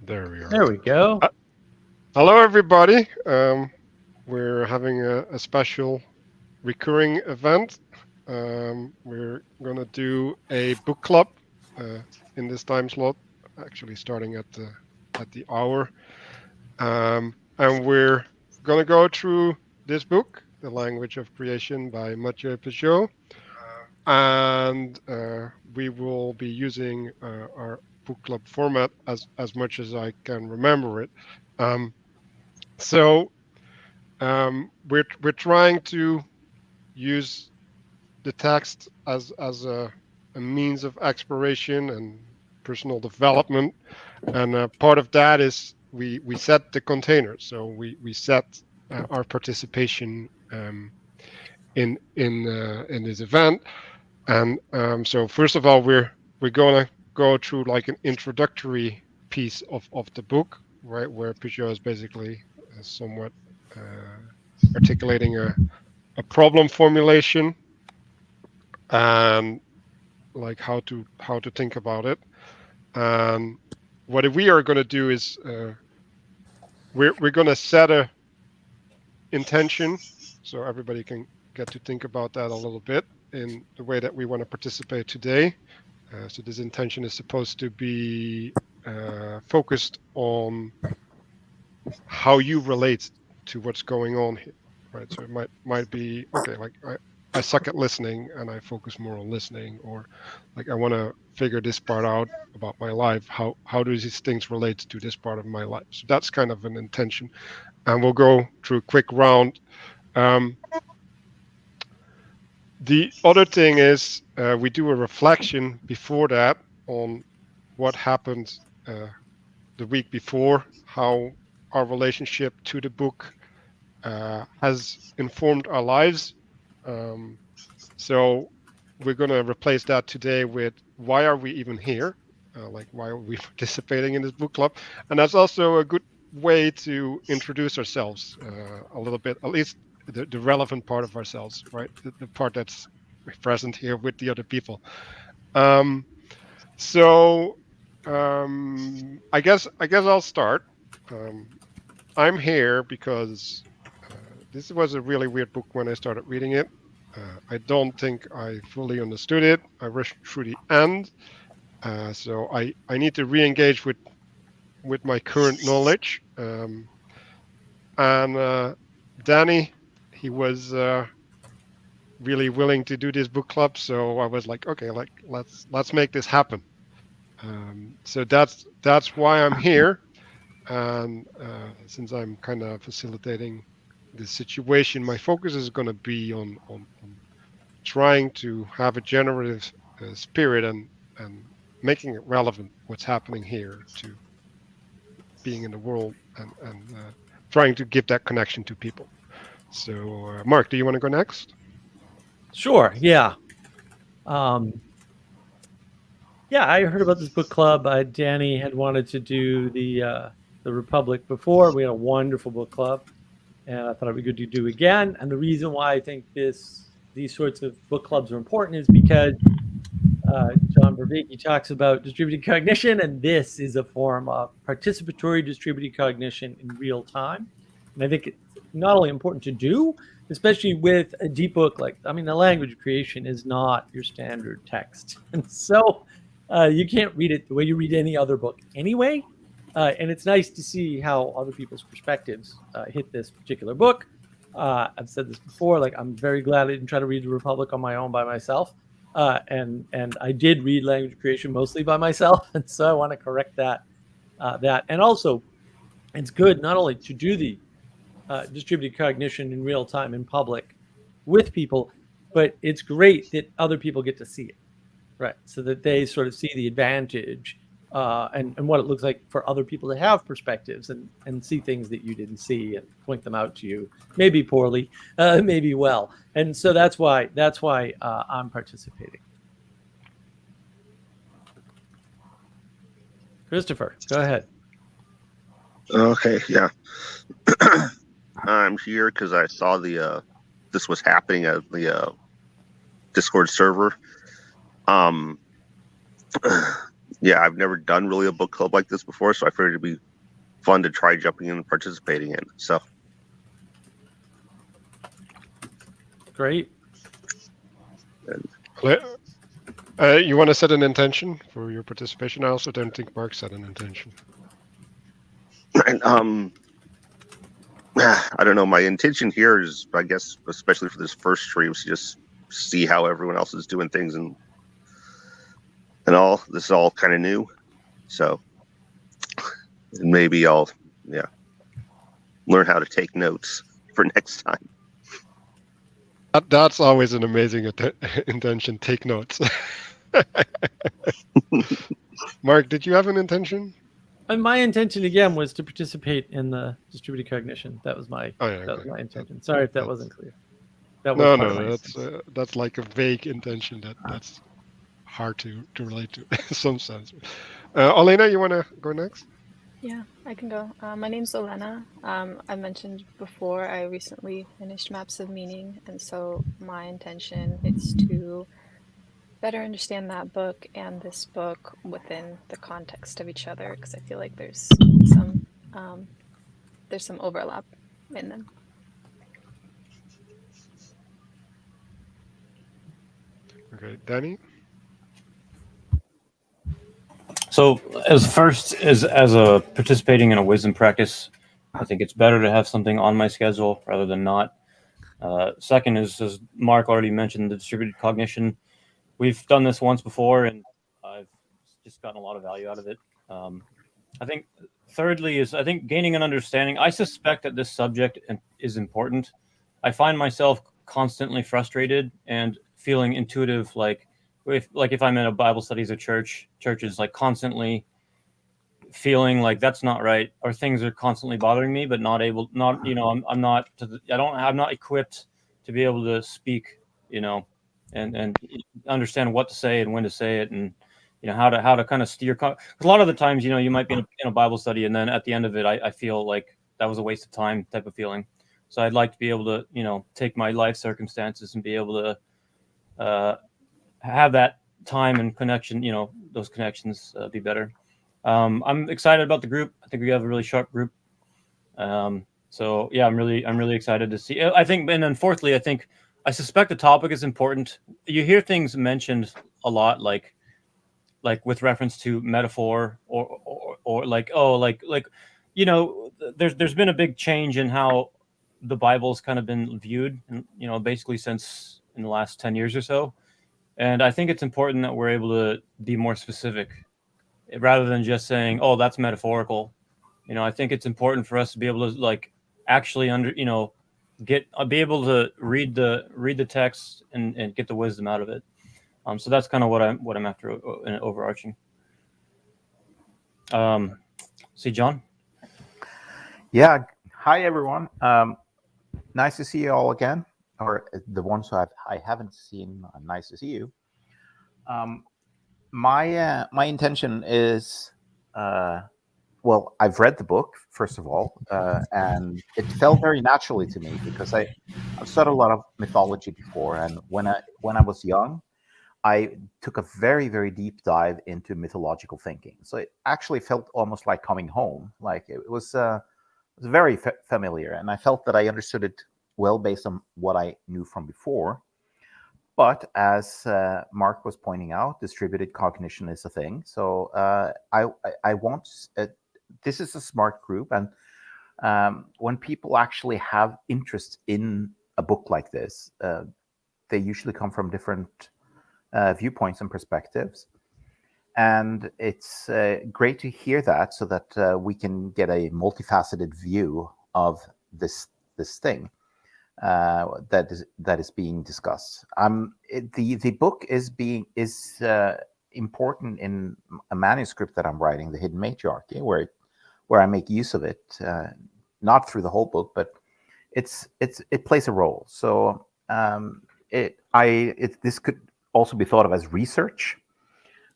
There we are. There we go. Hello, everybody. We're having a special recurring event. We're going to do a book club uh, in this time slot, actually starting at the hour. And we're going to go through this book, The Language of Creation by Matthieu Pageau. And we will be using our book club format as much as I can remember it. Um, so we're trying to use the text as a means of exploration and personal development, and part of that is we set the container. So we set our participation in this event, and so first of all we're gonna go through like an introductory piece of the book, right, where Peugeot is basically somewhat articulating a problem formulation and like how to think about it. And what we are going to do is we're going to set a intention so everybody can get to think about that a little bit in the way that we want to participate today. So this intention is supposed to be focused on how you relate to what's going on here, right? So it might be okay, like I suck at listening and I focus more on listening, or like I want to figure this part out about my life. How do these things relate to this part of my life? So that's kind of an intention, and we'll go through a quick round. The other thing is we do a reflection before that on what happened the week before, how our relationship to the book has informed our lives. So we're going to replace that today with why are we even here? Like, why are we participating in this book club? And that's also a good way to introduce ourselves a little bit, at least the relevant part of ourselves, right? The part that's present here with the other people. So I guess I'll start. I'm here because this was a really weird book when I started reading it. I don't think I fully understood it. I rushed through the end, so I need to re-engage with my current knowledge. And Danny, he was really willing to do this book club, so I was like, okay, like let's make this happen. So that's why I'm here, and since I'm kind of facilitating the situation, my focus is going to be on trying to have a generative spirit and making it relevant what's happening here to being in the world, and trying to give that connection to people. So Mark, do you want to go next? Sure. Yeah. Yeah, I heard about this book club. Danny had wanted to do the Republic before. We had a wonderful book club, and I thought it'd be good to do again. And the reason why I think these sorts of book clubs are important is because John Vervaeke talks about distributed cognition, and this is a form of participatory distributed cognition in real time. And I think it's not only important to do, especially with a deep book like, I mean, The Language of Creation is not your standard text. And so you can't read it the way you read any other book anyway. And it's nice to see how other people's perspectives hit this particular book. I've said this before, like I'm very glad I didn't try to read The Republic on my own by myself. And I did read Language of Creation mostly by myself. And so I want to correct that. And also, it's good not only to do the distributed cognition in real time in public with people, but it's great that other people get to see it, right? So that they sort of see the advantage and what it looks like for other people to have perspectives and see things that you didn't see and point them out to you, maybe poorly, maybe well. And so that's why I'm participating. Christopher, go ahead. Okay, yeah. I'm here because I saw this was happening at the Discord server. yeah, I've never done really a book club like this before, so I figured it'd be fun to try jumping in and participating in. So Great. You want to set an intention for your participation? I also don't think Mark set an intention. and, I don't know. My intention here is, I guess, especially for this first stream, is to just see how everyone else is doing things and all. This is all kind of new, so maybe I'll learn how to take notes for next time. That's always an amazing intention. Take notes. Mark, did you have an intention? And my intention again was to participate in the distributed cognition. That was my Okay. was my intention. Sorry if that wasn't clear. That was No. That's like a vague intention that's hard to relate to in some sense. Olena, you want to go next? Yeah, I can go. My name's Olena. I mentioned before I recently finished Maps of Meaning, and so my intention is to better understand that book and this book within the context of each other, because I feel like there's some overlap in them. Okay, Danny. So, as a participating in a wisdom practice, I think it's better to have something on my schedule rather than not. Second is, as Mark already mentioned, the distributed cognition. We've done this once before, and I've just gotten a lot of value out of it. I think thirdly is, I think, gaining an understanding. I suspect that this subject is important. I find myself constantly frustrated and feeling intuitive, if I'm in a Bible studies at churches like constantly feeling like that's not right, or things are constantly bothering me, but I'm not equipped to be able to speak, and understand what to say and when to say it, and how to kind of steer. Because a lot of the times, you might be in a Bible study, and then at the end of it, I feel like that was a waste of time type of feeling. So I'd like to be able to, take my life circumstances and be able to have that time and connection, those connections be better. I'm excited about the group. I think we have a really sharp group. So yeah, I'm really excited to see. I think, and then fourthly, I suspect the topic is important. You hear things mentioned a lot, like with reference to metaphor or there's been a big change in how the Bible's kind of been viewed, and basically since in the last 10 years or so. And I think it's important that we're able to be more specific rather than just saying, "Oh, that's metaphorical." I think it's important for us to be able to actually be able to read the text and get the wisdom out of it. So that's kind of what I'm after in overarching. See, John. Yeah. Hi, everyone. Nice to see you all again, or the ones who I haven't seen. Nice to see you. My intention is, well, I've read the book first of all, and it felt very naturally to me because I've studied a lot of mythology before, and when I was young, I took a very, very deep dive into mythological thinking. So it actually felt almost like coming home. Like it was very familiar, and I felt that I understood it well based on what I knew from before. But as Mark was pointing out, distributed cognition is a thing. So I want this is a smart group, and when people actually have interest in a book like this, they usually come from different viewpoints and perspectives. And it's great to hear that, so that we can get a multifaceted view of this thing that is being discussed. The book is important in a manuscript that I'm writing, The Hidden Matriarchy, where I make use of it, not through the whole book, but it plays a role. So this could also be thought of as research.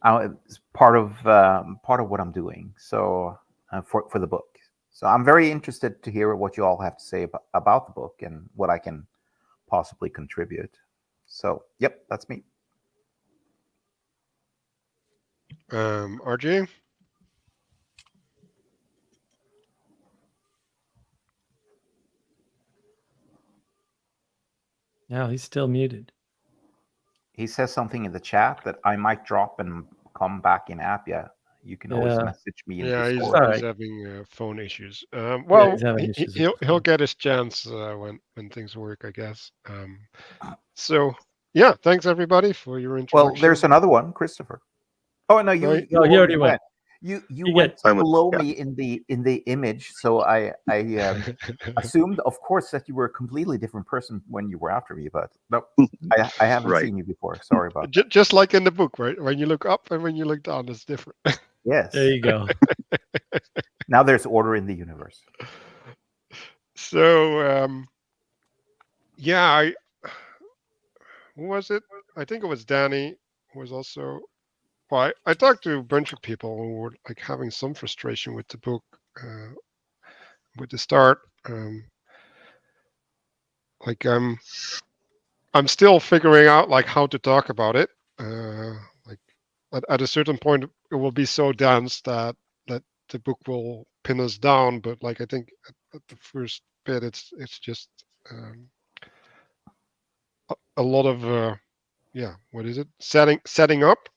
It's part of what I'm doing. So for the book. So I'm very interested to hear what you all have to say about the book and what I can possibly contribute. So, yep, that's me. RJ? No, he's still muted. He says something in the chat that I might drop and come back in app. Yeah, you can always Yeah. message me in Yeah, Discord. All he's right. having phone issues. Yeah, Well, he's having issues with he'll phone. get his chance when things work, I guess. So yeah, thanks everybody for your introduction. Well, there's another one, Christopher. Oh no, Right. you No, he already already went. went. You You went get- I'm with- below yeah. me in the image, so I assumed, of course, that you were a completely different person when you were after me. But no, I haven't Right. seen you before. Sorry about that. Just like in the book, right? When you look up and when you look down, it's different. Yes. There you go. Now there's order in the universe. So yeah, who was it? I think it was Danny, who was also. Well, I talked to a bunch of people who were like having some frustration with the book, with the start. Like I'm still figuring out like how to talk about it. Like at a certain point, it will be so dense that the book will pin us down. But like I think at the first bit, it's just a lot of yeah. What is it? Setting up.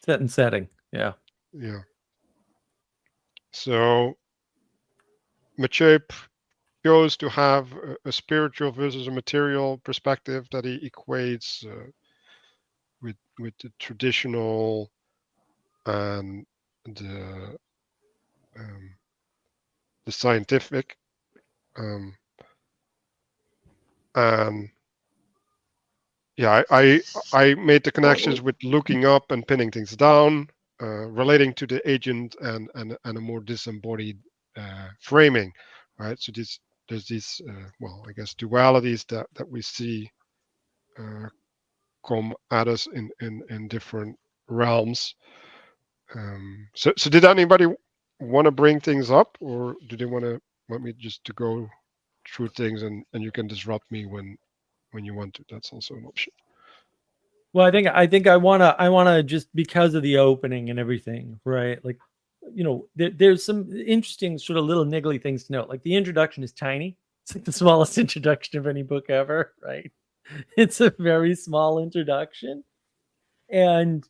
Set and setting. Yeah. Yeah. So Matthieu goes to have a spiritual versus a material perspective that he equates with the traditional and the scientific, and yeah, I made the connections with looking up and pinning things down, relating to the agent and a more disembodied framing, right? So there's these well, I guess dualities that we see come at us in different realms. So did anybody want to bring things up, or do they want me just to go through things and you can disrupt me when you want to? That's also an option. Well, I think I wanna just because of the opening and everything, right? Like, you know, there's some interesting sort of little niggly things to note. Like the introduction is tiny. It's like the smallest introduction of any book ever, right? It's a very small introduction, and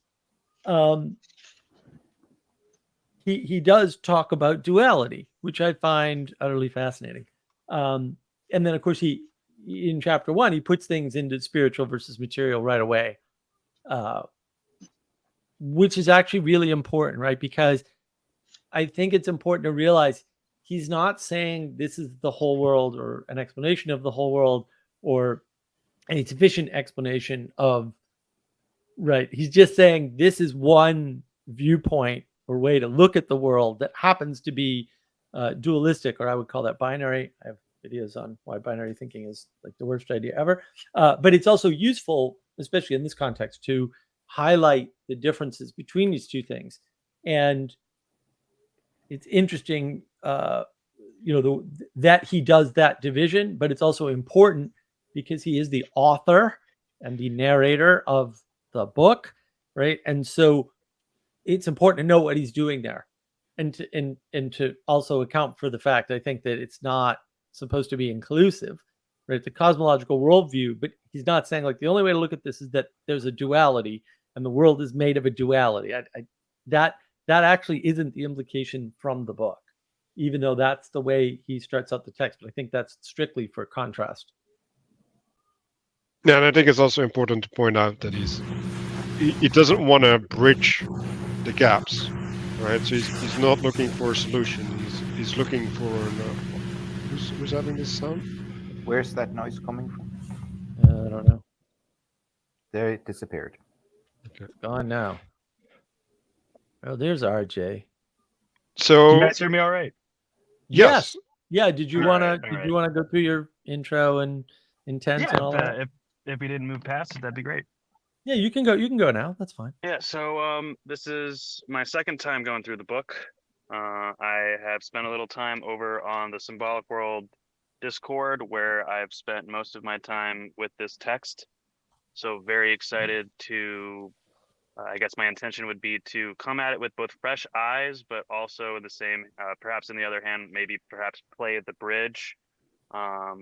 he does talk about duality, which I find utterly fascinating. And then of course he in chapter 1 he puts things into spiritual versus material right away. Which is actually really important, right? Because I think it's important to realize he's not saying this is the whole world or an explanation of the whole world or any sufficient explanation of, right? He's just saying this is one viewpoint or way to look at the world that happens to be dualistic, or I would call that binary. I have videos on why binary thinking is like the worst idea ever. But it's also useful, especially in this context, to highlight the differences between these two things. And it's interesting, that he does that division, but it's also important because he is the author and the narrator of the book, right? And so it's important to know what he's doing there, and to also account for the fact I think that it's not supposed to be inclusive, right? The cosmological worldview, but he's not saying like the only way to look at this is that there's a duality and the world is made of a duality. That actually isn't the implication from the book, even though that's the way he starts out the text. But I think that's strictly for contrast. Yeah, and I think it's also important to point out that he doesn't want to bridge the gaps, right? So he's not looking for a solution. He's looking for who's having this sound? Where's that noise coming from? I don't know. There, it disappeared. It's gone now. Oh, there's RJ. So you guys hear me all right? yes. Yeah. Did you All want right, to? all Did you want to go through your intro and intent Yeah, and all that? if we didn't move past it, that'd be great. Yeah, you can go. You can go now. That's fine. Yeah, so this is my second time going through the book. I have spent a little time over on the Symbolic World Discord, where I've spent most of my time with this text. So very excited to I guess my intention would be to come at it with both fresh eyes, but also in the same, perhaps on the other hand, maybe perhaps play at the bridge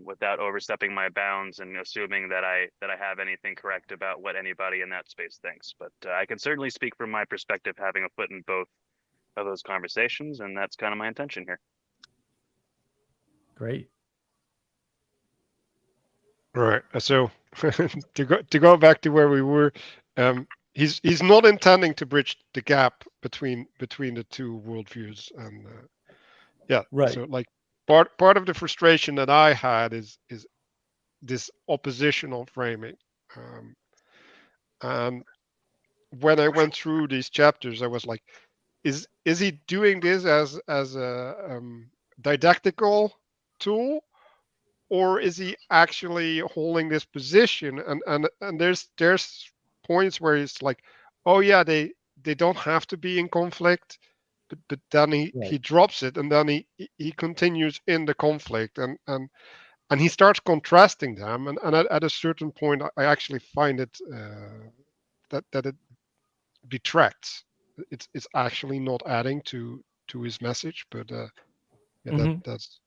without overstepping my bounds and assuming that I have anything correct about what anybody in that space thinks. But I can certainly speak from my perspective, having a foot in both of those conversations, and that's kind of my intention here. Great. All right. So to go back to where we were, he's not intending to bridge the gap between the two worldviews, and yeah. Right. So like part of the frustration that I had is this oppositional framing, and when I went through these chapters, I was like, is he doing this as a didactical tool, or is he actually holding this position? And there's points where it's like, oh yeah, they don't have to be in conflict, but then he drops it, and then he continues in the conflict, and he starts contrasting them, and at a certain point I actually find it that it detracts. It's actually not adding to his message, but yeah, that's.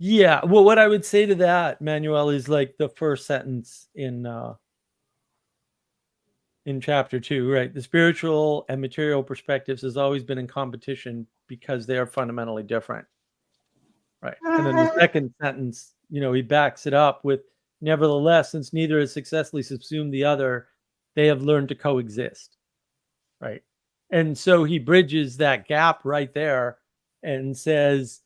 Yeah, well, what I would say to that, Manuel, is like the first sentence in chapter 2, right? The spiritual and material perspectives has always been in competition because they are fundamentally different, right? And then the second sentence, he backs it up with, nevertheless, since neither has successfully subsumed the other, they have learned to coexist, right? And so he bridges that gap right there and says,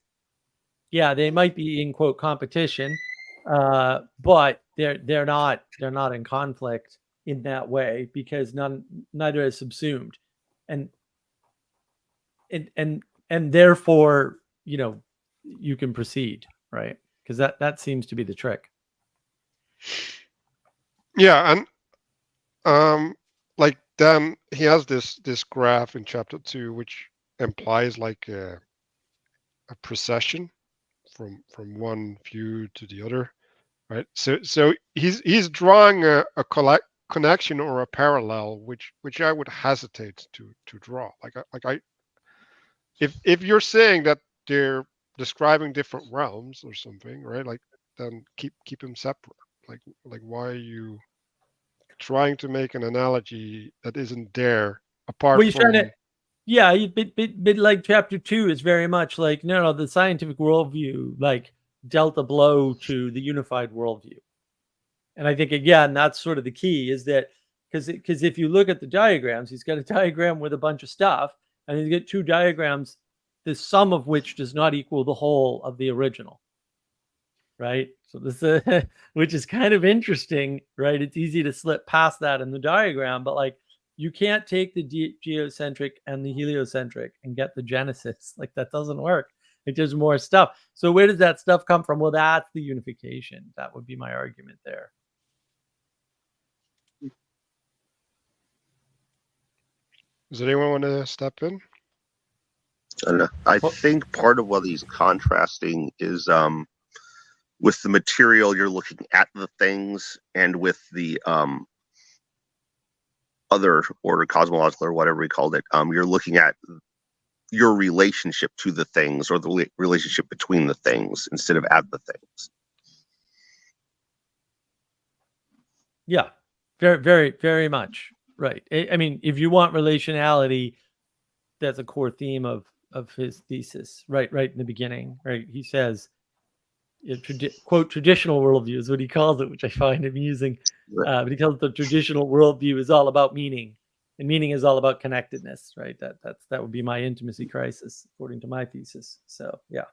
yeah, they might be in quote competition, but they're not in conflict in that way because neither is subsumed, and therefore you can proceed, right? Because that seems to be the trick. Yeah, and like then he has this graph in chapter 2 which implies like a procession from one view to the other, right? So he's drawing a connection or a parallel which I would hesitate to draw. If you're saying that they're describing different realms or something, right? Like then keep them separate. Like why are you trying to make an analogy that isn't there apart Well, from? Yeah, but like chapter 2 is very much like, no, the scientific worldview like dealt a blow to the unified worldview. And I think, again, that's sort of the key, is that because if you look at the diagrams, he's got a diagram with a bunch of stuff, and he's got 2 diagrams, the sum of which does not equal the whole of the original, right? So this which is kind of interesting, right? It's easy to slip past that in the diagram, but like, you can't take the geocentric and the heliocentric and get the genesis. Like, that doesn't work. There's more stuff. So where does that stuff come from? Well, that's the unification. That would be my argument there. Does anyone want to step in? I don't know. I think part of what he's contrasting is with the material, you're looking at the things, and with the other order, cosmological or whatever we called it, you're looking at your relationship to the things, or the relationship between the things, instead of at the things. Yeah, very, very, very much right. I mean, if you want relationality, that's a core theme of his thesis, right in the beginning, right? He says, quote, traditional worldview is what he calls it, which I find amusing. But he calls it the traditional worldview is all about meaning, and meaning is all about connectedness, right? That would be my intimacy crisis, according to my thesis. So, yeah.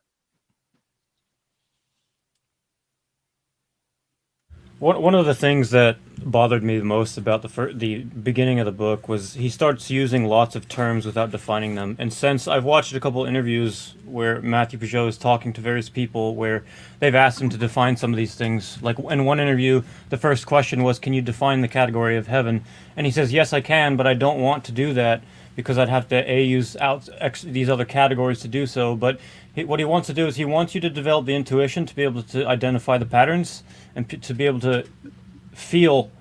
One of the things that bothered me the most about the beginning of the book was he starts using lots of terms without defining them. And since I've watched a couple interviews where Matthieu Pageau is talking to various people where they've asked him to define some of these things, like in one interview, the first question was, "Can you define the category of heaven?" And he says, "Yes, I can, but I don't want to do that because I'd have to use these other categories to do so." But what he wants to do is he wants you to develop the intuition to be able to identify the patterns and to be able to feel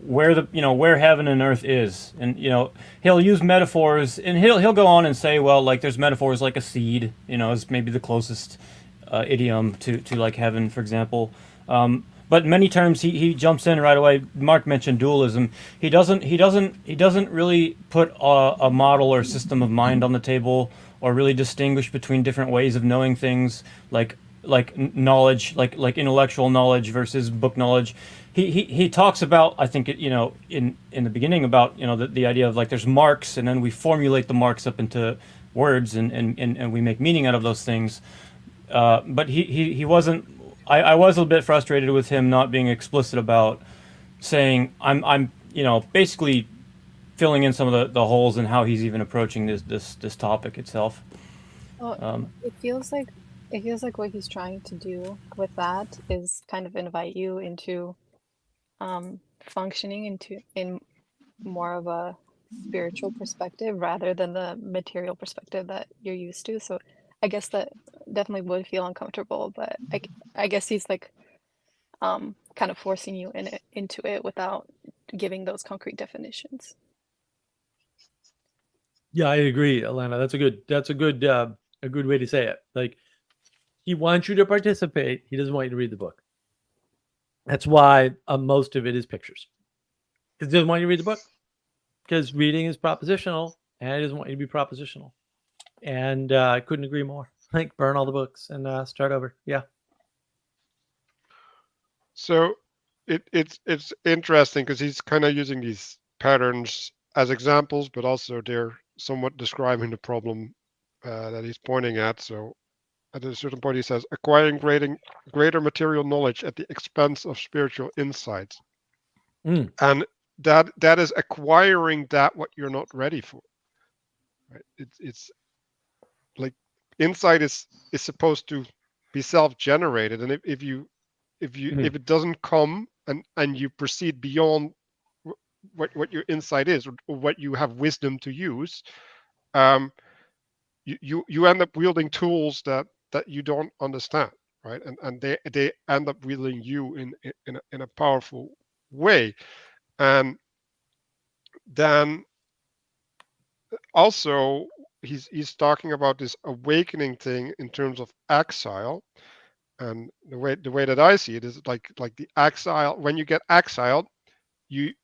where where heaven and earth is, and he'll use metaphors, and he'll go on and say, well, like there's metaphors like a seed, is maybe the closest idiom to like heaven, for example. But many terms he jumps in right away. Mark mentioned dualism. He doesn't really put a model or system of mind on the table, or really distinguish between different ways of knowing things, like knowledge, like intellectual knowledge versus book knowledge. He talks about, I think, in the beginning about the idea of like there's marks, and then we formulate the marks up into words, and we make meaning out of those things. But he wasn't. I was a little bit frustrated with him not being explicit about saying I'm basically filling in some of the holes in how he's even approaching this topic itself. Well, it feels like what he's trying to do with that is kind of invite you into functioning in more of a spiritual perspective rather than the material perspective that you're used to. So I guess that definitely would feel uncomfortable, but I guess he's like kind of forcing you into it without giving those concrete definitions. Yeah, I agree, Alana. That's a good way to say it. Like, he wants you to participate. He doesn't want you to read the book. That's why most of it is pictures. Because he doesn't want you to read the book. Because reading is propositional, and he doesn't want you to be propositional. And I couldn't agree more. Like, burn all the books and start over. Yeah. So it's interesting because he's kind of using these patterns as examples, but also they're somewhat describing the problem that he's pointing at. So at a certain point, he says, acquiring greater material knowledge at the expense of spiritual insights. And that is acquiring that what you're not ready for. Right? It's like insight is supposed to be self-generated, and if it doesn't come and you proceed beyond what your insight is, or what you have wisdom to use, you end up wielding tools that you don't understand, right? And they end up wielding you in a powerful way. And then also he's talking about this awakening thing in terms of exile. And the way that I see it is like the exile. When you get exiled, you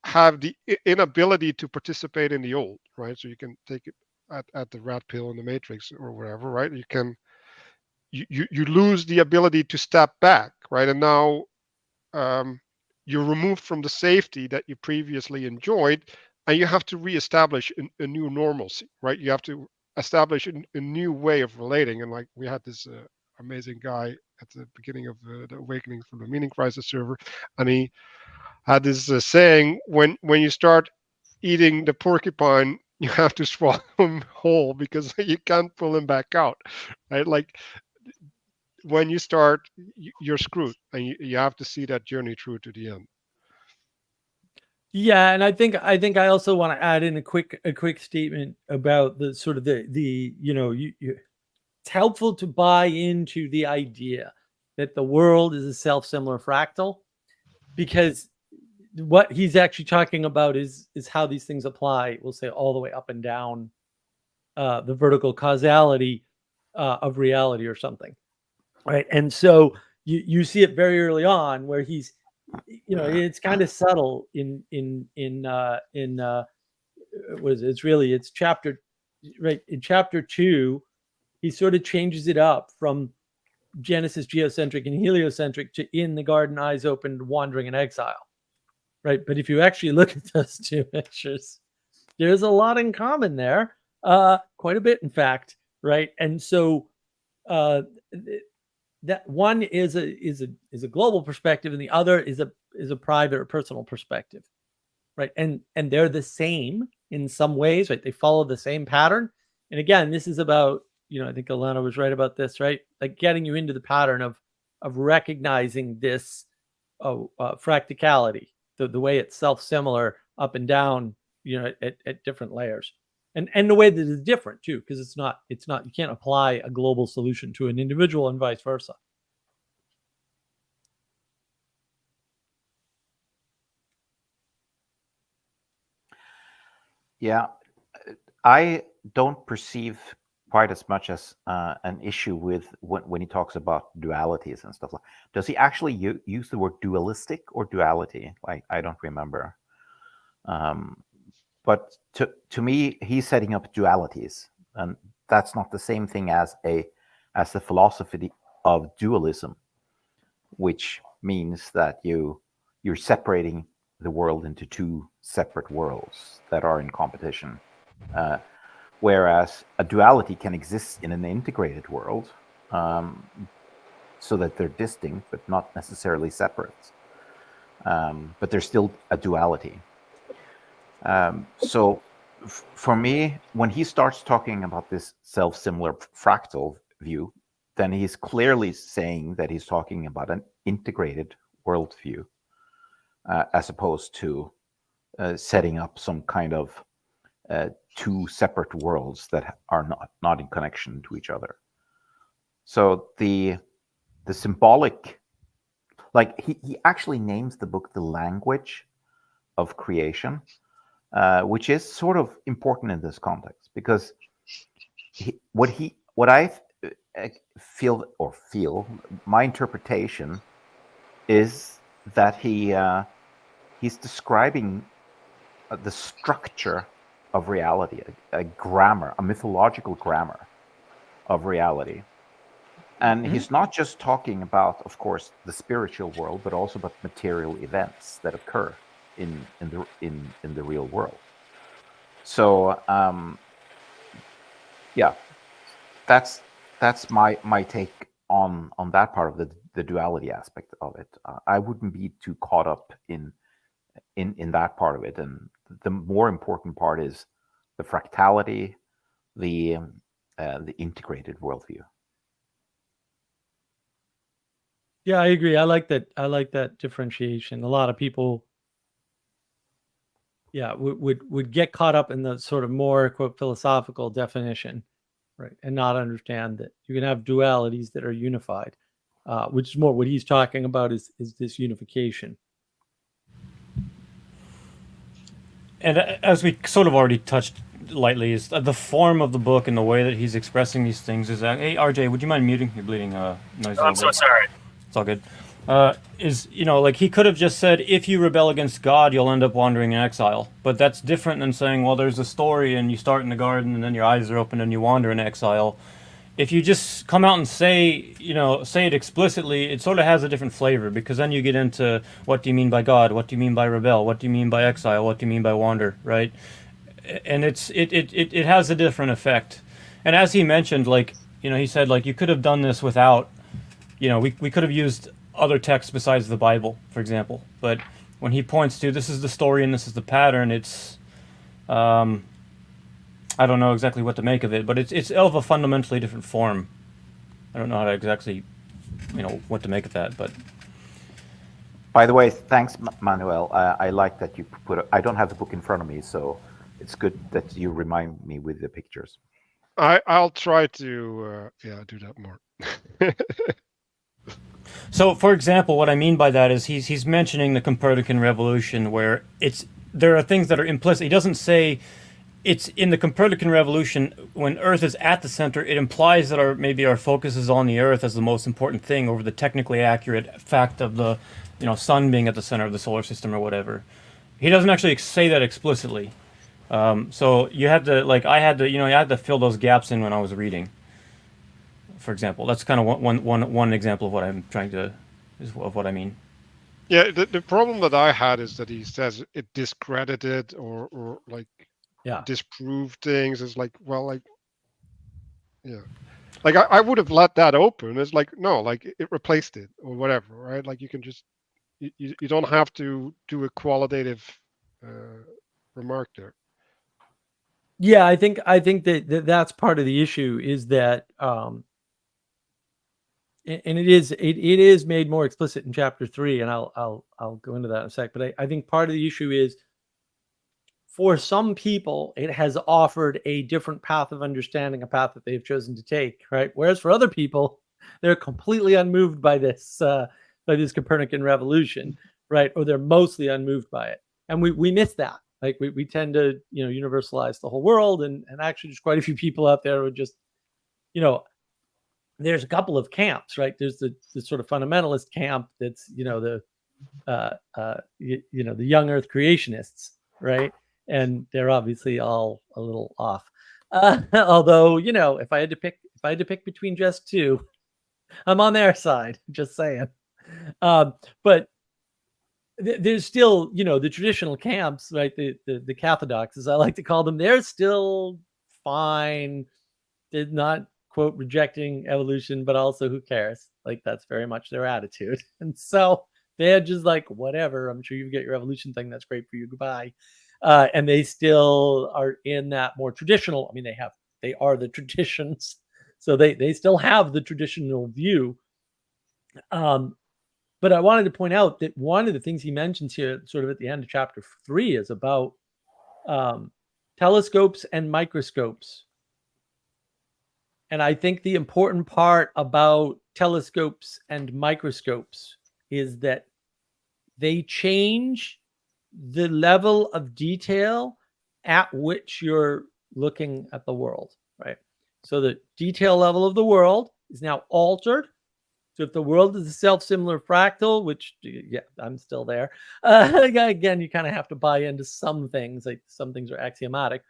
have the inability to participate in the old, right? So you can take it at the rat pill in the Matrix or whatever, right? You lose the ability to step back, right? And now you're removed from the safety that you previously enjoyed, and you have to reestablish a new normalcy, right? You have to establish a new way of relating. And like we had this amazing guy at the beginning of the Awakening from the Meaning Crisis server, and he had this saying: when you start eating the porcupine, you have to swallow him whole because you can't pull him back out, right? Like when you start, you're screwed, and you have to see that journey through to the end. Yeah, and I think I also want to add in a quick statement about the sort of the it's helpful to buy into the idea that the world is a self-similar fractal, because what he's actually talking about is how these things apply, we'll say, all the way up and down the vertical causality of reality or something, right? And so you see it very early on where he's, it's kind of subtle in what is it? It's chapter, right? In chapter 2, he sort of changes it up from Genesis geocentric and heliocentric to in the garden eyes opened, wandering in exile, right? But if you actually look at those two pictures, there's a lot in common there, quite a bit, in fact, right? And so that one is a global perspective, and the other is a private or personal perspective, right? And they're the same in some ways, right? They follow the same pattern. And again, this is about, I think Alana was right about this, right? Like getting you into the pattern of recognizing this fractality, the way it's self-similar up and down, at different layers, and the way that it's different too, because it's not you can't apply a global solution to an individual and vice versa. Yeah, I don't perceive quite as much as an issue with when he talks about dualities and stuff. Does he actually use the word dualistic or duality? Like, I don't remember. But to me, he's setting up dualities, and that's not the same thing as the philosophy of dualism, which means that you're separating the world into two separate worlds that are in competition. Whereas a duality can exist in an integrated world, so that they're distinct but not necessarily separate. But there's still a duality. So for me, when he starts talking about this self-similar fractal view, then he's clearly saying that he's talking about an integrated worldview, as opposed to setting up some kind of two separate worlds that are not in connection to each other. So the symbolic, like he actually names the book The Language of Creation, which is sort of important in this context, because what I feel, my interpretation is that he's describing the structure of reality, a grammar, a mythological grammar of reality. And he's not just talking about, of course, the spiritual world, but also about material events that occur in the real world. So yeah, that's my take on that part of the duality aspect of it. I wouldn't be too caught up in that part of it, and the more important part is the fractality, the integrated worldview. Yeah, I agree. I like that differentiation. A lot of people, would get caught up in the sort of more, quote, philosophical definition, right, and not understand that you can have dualities that are unified, which is more what he's talking about is this unification. And as we sort of already touched lightly, is the form of the book and the way that he's expressing these things is hey, RJ, would you mind muting? You're bleeding noise. Oh, I'm so sorry. It's all good. Like he could have just said, if you rebel against God, you'll end up wandering in exile. But that's different than saying, well, there's a story and you start in the garden and then your eyes are open and you wander in exile. If you just come out and say it explicitly, it sort of has a different flavor, because then you get into, what do you mean by God? What do you mean by rebel? What do you mean by exile? What do you mean by wander, right? And it has a different effect. And as he mentioned, he said, you could have done this without, we could have used other texts besides the Bible, for example. But when he points to, this is the story and this is the pattern, it's, I don't know exactly what to make of it, but it's of a fundamentally different form. I don't know how to exactly, what to make of that, but. By the way, thanks, Manuel. I like that you I don't have the book in front of me, so it's good that you remind me with the pictures. I'll try to do that more. So, for example, what I mean by that is he's mentioning the Copernican revolution, where there are things that are implicit. He doesn't say it's in the Copernican revolution when Earth is at the center. It implies that maybe our focus is on the Earth as the most important thing over the technically accurate fact of the sun being at the center of the solar system or whatever. He doesn't actually say that explicitly. So you had to I had to fill those gaps in when I was reading. For example, that's kind of one example of what I'm of what I mean. Yeah, the problem that I had is that he says it discredited or disproved things. It's like, well, I would have let that open. It's like, no, it replaced it or whatever, right? Like you can just you don't have to do a qualitative remark there. Yeah, I think that's part of the issue, is that and it is made more explicit in chapter 3, and I'll go into that in a sec. But I think part of the issue is, for some people, it has offered a different path of understanding, a path that they've chosen to take, right? Whereas for other people, they're completely unmoved by this Copernican revolution, right? Or they're mostly unmoved by it, and we miss that. Like we tend to, universalize the whole world, and actually there's quite a few people out there who just, there's a couple of camps, right? There's the sort of fundamentalist camp that's, the young Earth creationists, right? And they're obviously all a little off. Although, if I had to pick between just two, I'm on their side. Just saying. But there's still, the traditional camps, right? The Cathodox, as I like to call them, they're still fine. They're not, quote, rejecting evolution, but also who cares? Like, that's very much their attitude. And so they're just like, whatever, I'm sure you get your evolution thing. That's great for you. Goodbye. And they still are in that more traditional. I mean, they are the traditions. So they still have the traditional view. But I wanted to point out that one of the things he mentions here, sort of at the end of chapter 3, is about telescopes and microscopes. And I think the important part about telescopes and microscopes is that they change the level of detail at which you're looking at the world, right? So the detail level of the world is now altered. So if the world is a self-similar fractal, which, yeah, I'm still there. Again, you kind of have to buy into some things, like some things are axiomatic.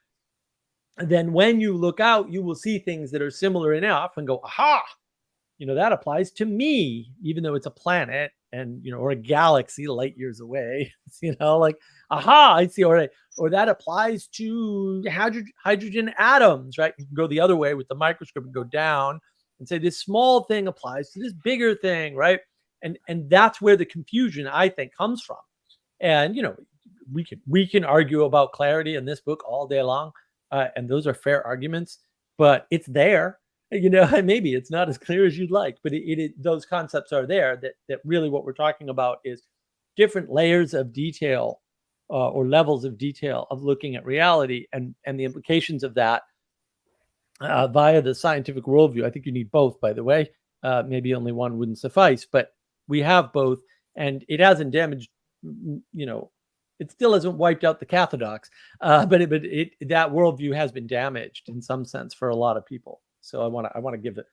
And then when you look out, you will see things that are similar enough and go, aha, that applies to me, even though it's a planet and, or a galaxy light years away, like, aha, I see. Or that applies to hydrogen atoms, right? You can go the other way with the microscope and go down and say this small thing applies to this bigger thing, right? And that's where the confusion, I think, comes from. And, we can argue about clarity in this book all day long. And those are fair arguments, but it's there, maybe it's not as clear as you'd like, but those concepts are there, that really what we're talking about is different layers of detail or levels of detail of looking at reality and the implications of that via the scientific worldview. I think you need both, by the way. Maybe only one wouldn't suffice, but we have both, and it hasn't damaged, it still hasn't wiped out the Cathodox, but that worldview has been damaged in some sense for a lot of people. So I want to give it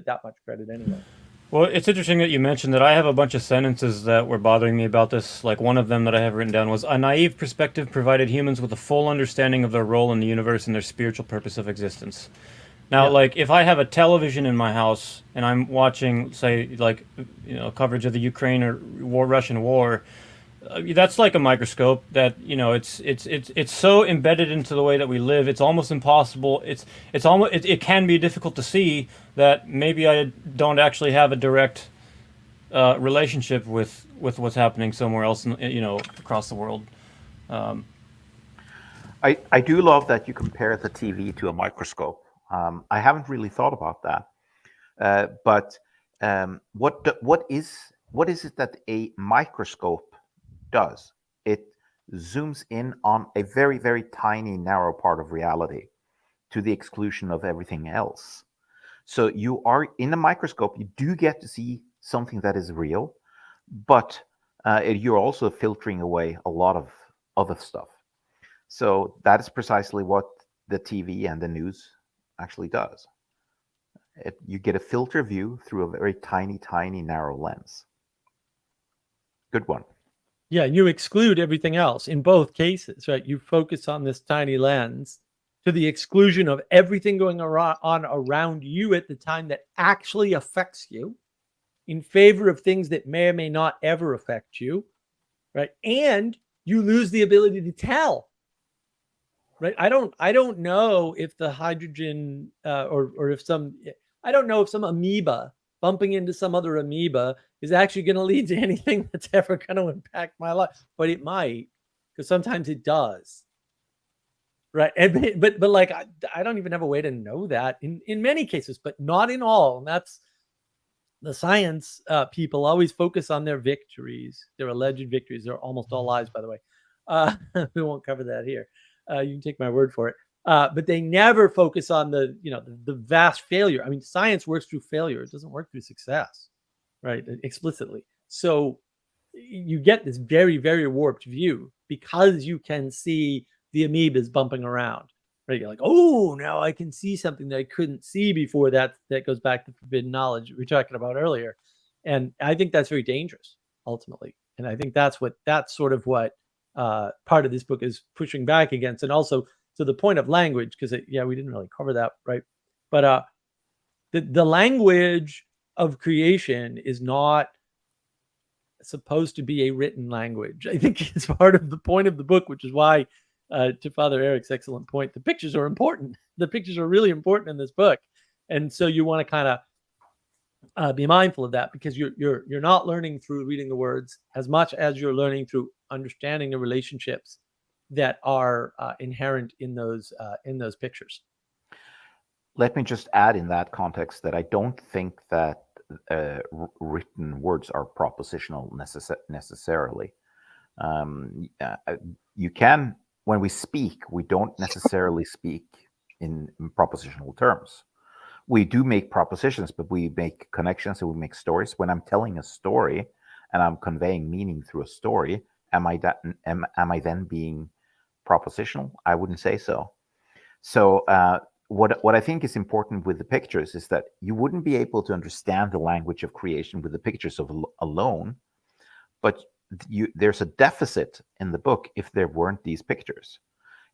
that much credit anyway. Well, it's interesting that you mentioned that. I have a bunch of sentences that were bothering me about this. Like, one of them that I have written down was, a naive perspective provided humans with a full understanding of their role in the universe and their spiritual purpose of existence. Now, Yeah. like, if I have a television in my house and I'm watching, say, like, coverage of the Ukraine or Russian war, that's like a microscope that, it's so embedded into the way that we live. It's almost impossible. It can be difficult to see that maybe I don't actually have a direct relationship with what's happening somewhere else, across the world. I do love that you compare the TV to a microscope. I haven't really thought about that. But what is it that a microscope does? It zooms in on a very, very tiny, narrow part of reality to the exclusion of everything else. So you are in a microscope, you do get to see something that is real, but you're also filtering away a lot of other stuff. So that is precisely what the TV and the news actually does. You get a filter view through a very tiny, tiny, narrow lens. Good one. Yeah, you exclude everything else in both cases, right? You focus on this tiny lens to the exclusion of everything going on around you at the time that actually affects you, in favor of things that may or may not ever affect you, right? And you lose the ability to tell, right? I don't know if the hydrogen or if I don't know if some amoeba bumping into some other amoeba is actually going to lead to anything that's ever going to impact my life, but it might, because sometimes it does, right? But like, I don't even have a way to know that in many cases, but not in all. And that's the science people always focus on their victories, their alleged victories. They're almost all lies, by the way. We won't cover that here. You can take my word for it. But they never focus on the vast failure. I mean, science works through failure. It doesn't work through success, right? Explicitly. So you get this very, very warped view because you can see the amoebas bumping around. Right? You're like, oh, now I can see something that I couldn't see before. That goes back to forbidden knowledge we were talking about earlier. And I think that's very dangerous ultimately. And I think that's sort of what part of this book is pushing back against. And also to the point of language, because we didn't really cover that, right? But the language of creation is not supposed to be a written language. I think it's part of the point of the book, which is why, to Father Eric's excellent point, the pictures are important. The pictures are really important in this book, and so you want to kind of be mindful of that, because you're not learning through reading the words as much as you're learning through understanding the relationships that are inherent in those pictures. Let me just add in that context that I don't think that written words are propositional necessarily. You can, when we speak, we don't necessarily speak in propositional terms. We do make propositions, but we make connections and we make stories. When I'm telling a story and I'm conveying meaning through a story, am I then being propositional? I wouldn't say so. So what I think is important with the pictures is that you wouldn't be able to understand the language of creation with the pictures alone, but there's a deficit in the book if there weren't these pictures.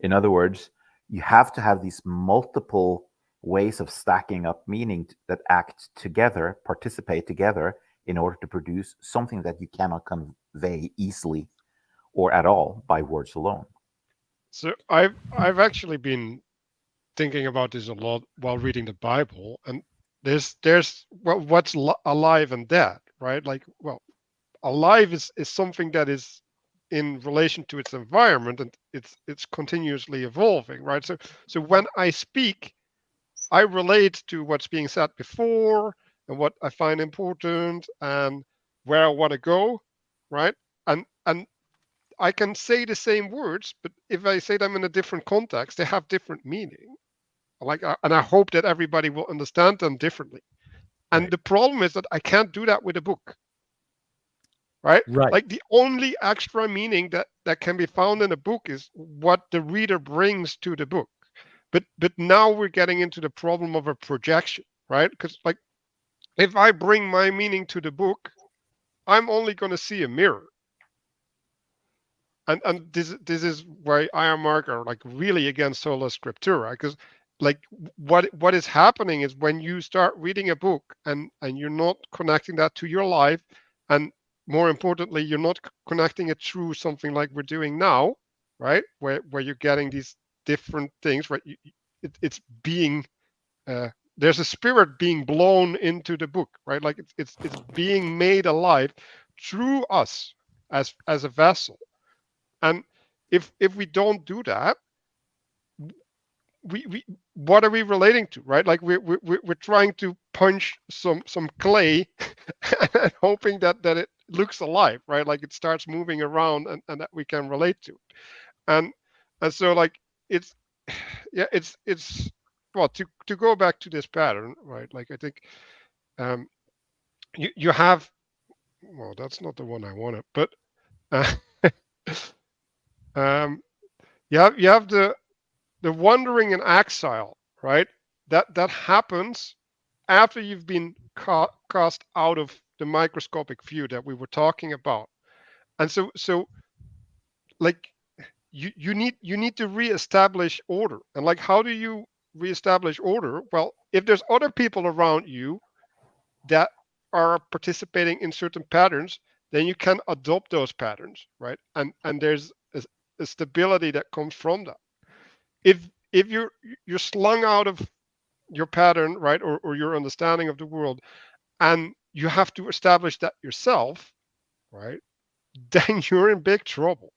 In other words, you have to have these multiple ways of stacking up meaning that act together, participate together, in order to produce something that you cannot convey easily or at all by words alone. So I've actually been thinking about this a lot while reading the Bible, and there's what's alive and dead, right? Like, well, alive is something that is in relation to its environment, and it's continuously evolving, right? So when I speak, I relate to what's being said before and what I find important and where I want to go, right? And I can say the same words, but if I say them in a different context, they have different meaning. And I hope that everybody will understand them differently. And the problem is that I can't do that with a book. Right? Like the only extra meaning that can be found in a book is what the reader brings to the book. But now we're getting into the problem of a projection, right? Because like if I bring my meaning to the book, I'm only going to see a mirror. And this is why I and Mark are like really against sola scriptura, because like what is happening is when you start reading a book and you're not connecting that to your life, and more importantly, you're not connecting it through something like we're doing now, right? Where you're getting these different things, right? It's being there's a spirit being blown into the book, right? Like it's being made alive through us as a vessel. And if we don't do that, we what are we relating to, right? Like we're trying to punch some clay and hoping that it looks alive, right? Like it starts moving around and that we can relate to it. And so like it's well, to go back to this pattern, right? Like I think you have, well, that's not the one I wanted, but you have the wandering in exile, right? That happens after you've been cast out of the microscopic view that we were talking about. And so like you need to reestablish order. And like, how do you reestablish order? Well, if there's other people around you that are participating in certain patterns, then you can adopt those patterns, right? And there's a stability that comes from that. If you're slung out of your pattern, right, or your understanding of the world, and you have to establish that yourself, right, then you're in big trouble.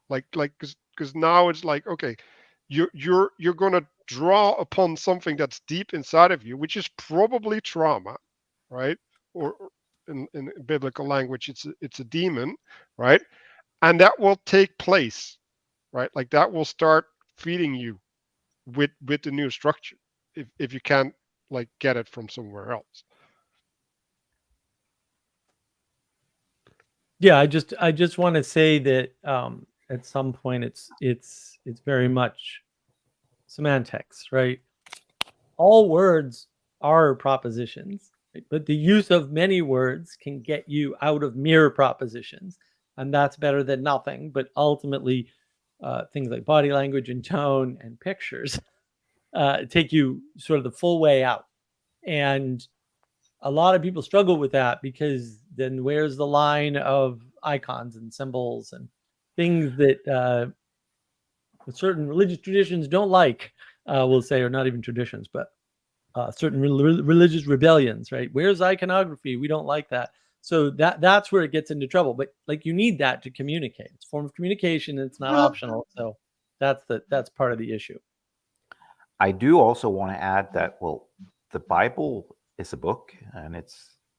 Like because now it's like, okay, you're going to draw upon something that's deep inside of you, which is probably trauma, right? Or in biblical language, it's a demon, right? And that will take place, right? Like that will start feeding you with the new structure if you can't like get it from somewhere else. Yeah, I just want to say that at some point it's very much semantics, right? All words are propositions, right? But the use of many words can get you out of mere propositions, and that's better than nothing. But ultimately, things like body language and tone and pictures take you sort of the full way out. And a lot of people struggle with that because then where's the line of icons and symbols and things that certain religious traditions don't like, we'll say, or not even traditions, but certain religious rebellions, right? Where's iconography? We don't like that. So that's where it gets into trouble. But like you need that to communicate. It's a form of communication. And it's not optional. So that's part of the issue. I do also want to add that, well, the Bible is a book and it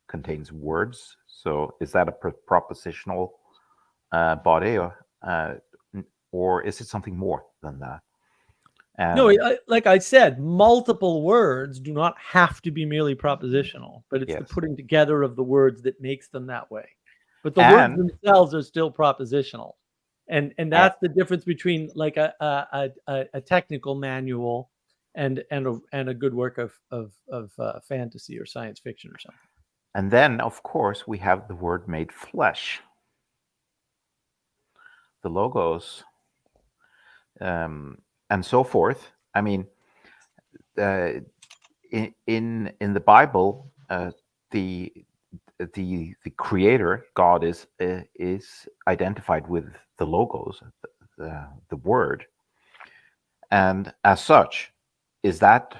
contains words. So is that a propositional body, or is it something more than that? No, like I said, multiple words do not have to be merely propositional, but it's the putting together of the words that makes them that way. But the words themselves are still propositional, and that's the difference between like a technical manual and a good work of fantasy or science fiction or something. And then, of course, we have the word made flesh, the logos, and so forth. I mean, in the Bible, the creator God is identified with the logos, the word, and as such, is that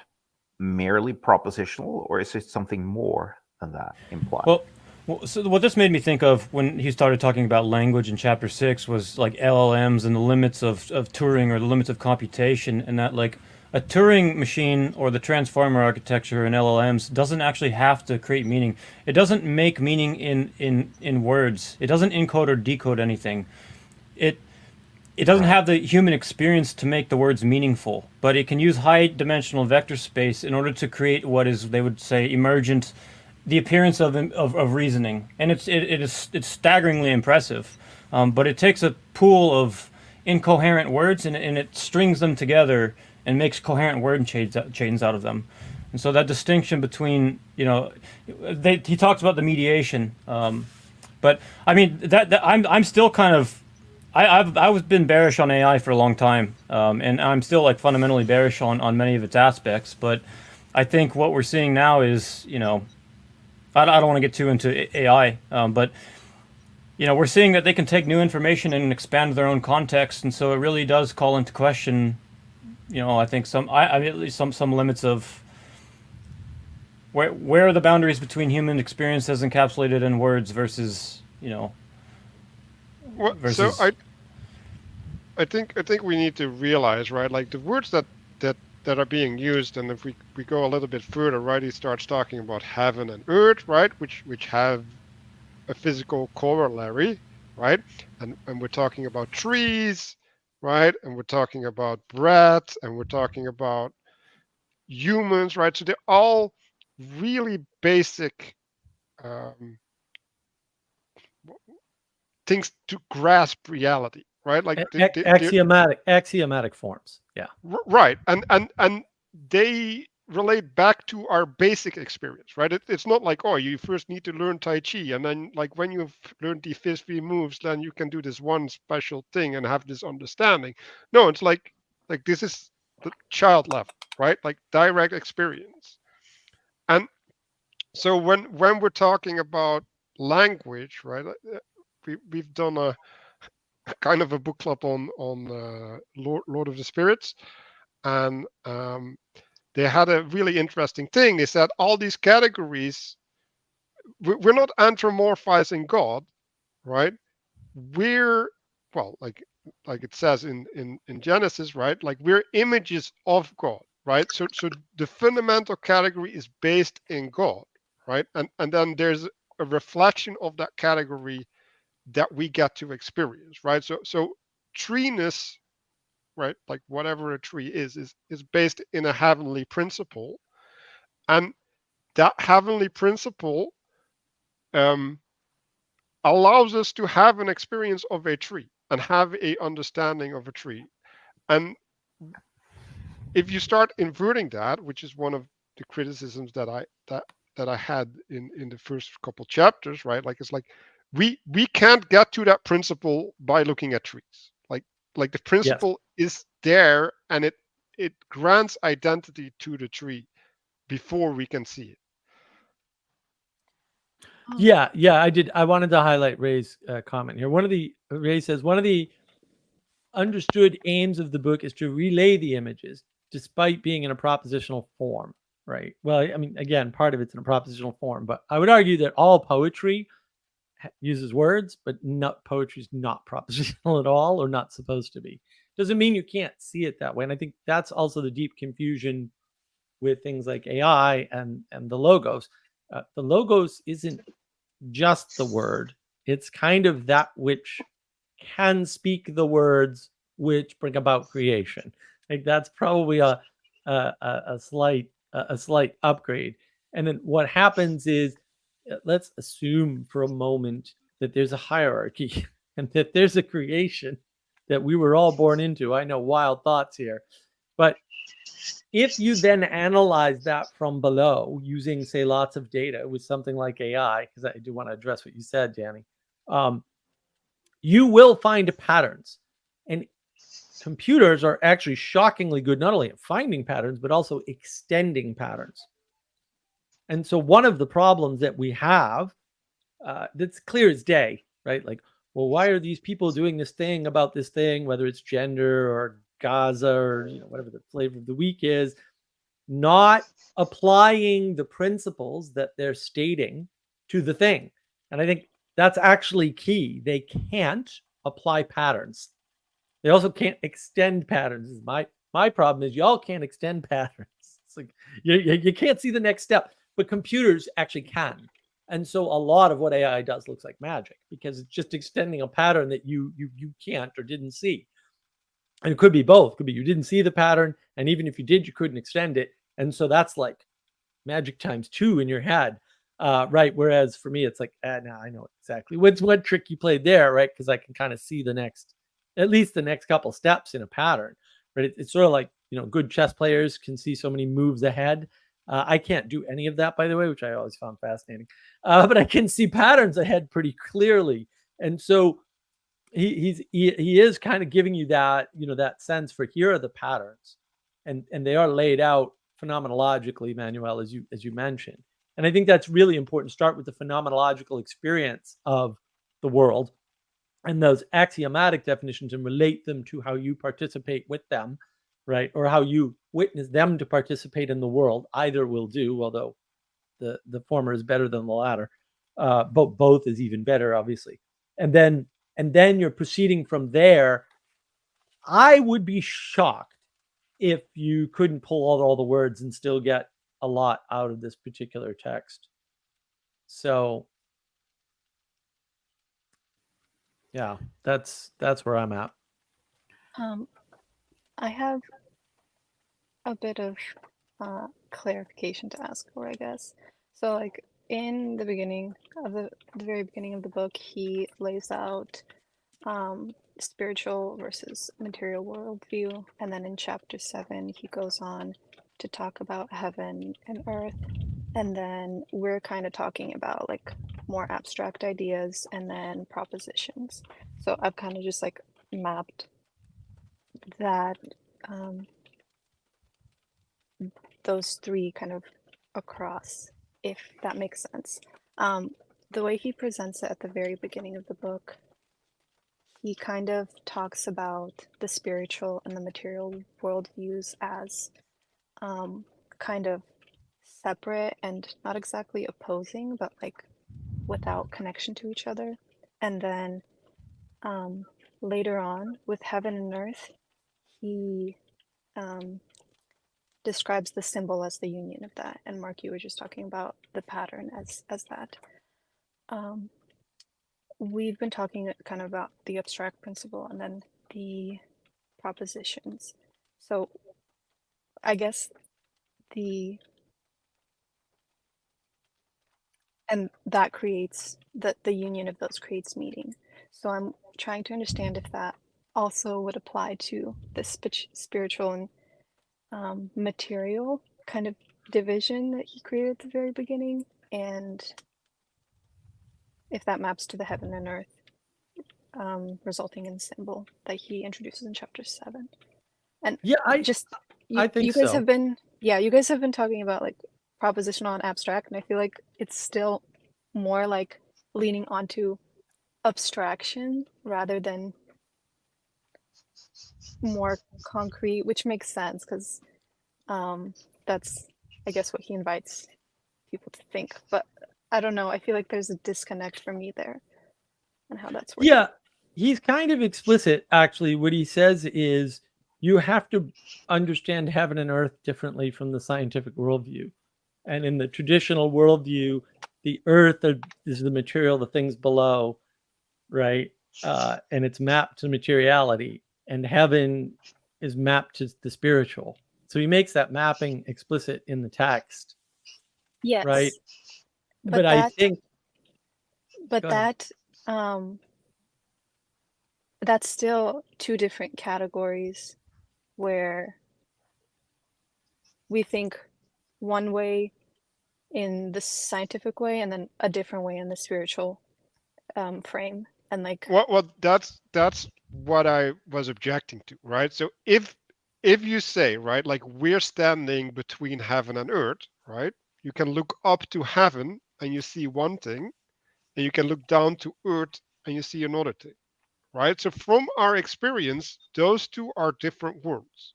merely propositional, or is it something more than that implied? Well, so what this made me think of when he started talking about language in chapter 6 was like LLMs and the limits of Turing, or the limits of computation, and that like a Turing machine or the transformer architecture in LLMs doesn't actually have to create meaning. It doesn't make meaning in words. It doesn't encode or decode anything. It doesn't have the human experience to make the words meaningful, but it can use high dimensional vector space in order to create what is, they would say, emergent, the appearance of reasoning, and it's staggeringly impressive. But it takes a pool of incoherent words and it strings them together and makes coherent word chains out of them. And so that distinction between, he talks about the mediation, but I mean that I'm still kind of, I've been bearish on AI for a long time, and I'm still like fundamentally bearish on many of its aspects. But I think what we're seeing now is, I don't want to get too into AI, but we're seeing that they can take new information and expand their own context, and so it really does call into question, I think at least some limits of where are the boundaries between human experience as encapsulated in words versus, So I think we need to realize, right, like the words that are being used, and if we go a little bit further, right, he starts talking about heaven and earth, right, which have a physical corollary, right, and we're talking about trees, right, and we're talking about breath, and we're talking about humans, right, so they're all really basic things to grasp reality, right, like axiomatic forms, yeah, right, and they relate back to our basic experience, right? It's not like, oh, you first need to learn Tai Chi, and then like when you've learned the first 3 moves, then you can do this one special thing and have this understanding. No, it's like this is the child level, right? Like direct experience. And so when we're talking about language, right? We've done a kind of a book club on Lord of the Spirits, and they had a really interesting thing. They said all these categories, we're not anthropomorphizing God, right? We're, well, like it says in Genesis, right? Like we're images of God, right? So the fundamental category is based in God, right? And then there's a reflection of that category that we get to experience, right? So treeness, right, like whatever a tree is based in a heavenly principle, and that heavenly principle allows us to have an experience of a tree and have a understanding of a tree. And if you start inverting that, which is one of the criticisms that I had in the first couple chapters, right? Like it's like we can't get to that principle by looking at trees. Like the Yes. principle is there, and it grants identity to the tree before we can see it. Yeah, I did. I wanted to highlight Ray's comment here. Ray says one of the understood aims of the book is to relay the images despite being in a propositional form, right? Well, I mean, again, part of it's in a propositional form, but I would argue that all poetry uses words, but not poetry is not propositional at all, or not supposed to be. Doesn't mean you can't see it that way. And I think that's also the deep confusion with things like AI and the logos. The logos isn't just the word; it's kind of that which can speak the words which bring about creation. Like that's probably a slight upgrade. And then what happens is, let's assume for a moment that there's a hierarchy and that there's a creation that we were all born into. I know, wild thoughts here, but if you then analyze that from below using, say, lots of data with something like AI, because I do want to address what you said, Danny, you will find patterns. And computers are actually shockingly good, not only at finding patterns, but also extending patterns. And so one of the problems that we have that's clear as day, right? Like, well, why are these people doing this thing about this thing, whether it's gender or Gaza or whatever the flavor of the week is, not applying the principles that they're stating to the thing. And I think that's actually key. They can't apply patterns. They also can't extend patterns. My problem is y'all can't extend patterns. It's like you can't see the next step, but computers actually can. And so a lot of what AI does looks like magic because it's just extending a pattern that you can't or didn't see. And it could be both. It could be you didn't see the pattern, and even if you did, you couldn't extend it. And so that's like magic times 2 in your head, right? Whereas for me, it's like, now I know exactly what trick you played there, right? Because I can kind of see at least the next couple steps in a pattern, right? It's sort of like, good chess players can see so many moves ahead. I can't do any of that, by the way, which I always found fascinating. But I can see patterns ahead pretty clearly. And so he is kind of giving you that, that sense for here are the patterns, and they are laid out phenomenologically, Manuel, as you mentioned. And I think that's really important. Start with the phenomenological experience of the world and those axiomatic definitions and relate them to how you participate with them, right? Or how you witness them to participate in the world. Either will do, although the former is better than the latter. But both is even better, obviously. And then you're proceeding from there. I would be shocked if you couldn't pull out all the words and still get a lot out of this particular text. So yeah, that's where I'm at. I have a bit of clarification to ask for, I guess. So, like in the beginning of the very beginning of the book, he lays out spiritual versus material worldview, and then in chapter 7, he goes on to talk about heaven and earth, and then we're kind of talking about like more abstract ideas and then propositions. So I've kind of just like mapped that those three kind of across, if that makes sense. The way he presents it at the very beginning of the book, he kind of talks about the spiritual and the material worldviews as kind of separate and not exactly opposing, but like without connection to each other. And then later on, with heaven and earth, he describes the symbol as the union of that. And Mark, you were just talking about the pattern as that. We've been talking kind of about the abstract principle and then the propositions. So I guess the and that creates the union of those creates meaning. So I'm trying to understand if that also would apply to the spiritual and material kind of division that he created at the very beginning, and if that maps to the heaven and earth, resulting in the symbol that he introduces in chapter 7. And Yeah, I think you guys so. have been you guys have been talking about like propositional and abstract, and I feel like it's still more like leaning onto abstraction rather than more concrete, which makes sense because that's, I guess, what he invites people to think. But I don't know. I feel like there's a disconnect for me there and how that's working. Yeah, he's kind of explicit, actually. What he says is you have to understand heaven and earth differently from the scientific worldview. And in the traditional worldview, the earth is the material, the things below, right? And it's mapped to materiality, and heaven is mapped to the spiritual. So he makes that mapping explicit in the text, Yes. right? But I think, that that's still two different categories where we think one way in the scientific way and then a different way in the spiritual frame. And like, well, that's what I was objecting to, right? So if you say, right, like we're standing between heaven and earth, right? You can look up to heaven and you see one thing, and you can look down to earth and you see another thing, right? So from our experience, those two are different worlds,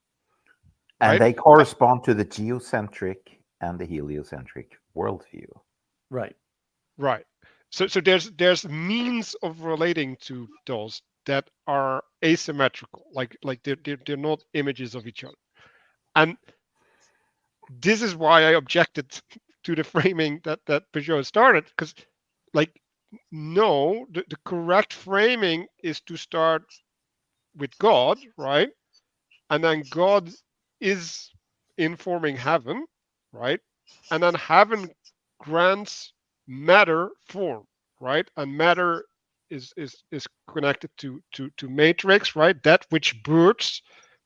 And right? they correspond to the geocentric and the heliocentric worldview. right. Right. So there's means of relating to those that are asymmetrical, like they're not images of each other. And this is why I objected to the framing that Pageau started, because like no, the correct framing is to start with God, right? And then God is informing heaven, right? And then heaven grants matter form, right? And matter is connected to matrix, right? That which births,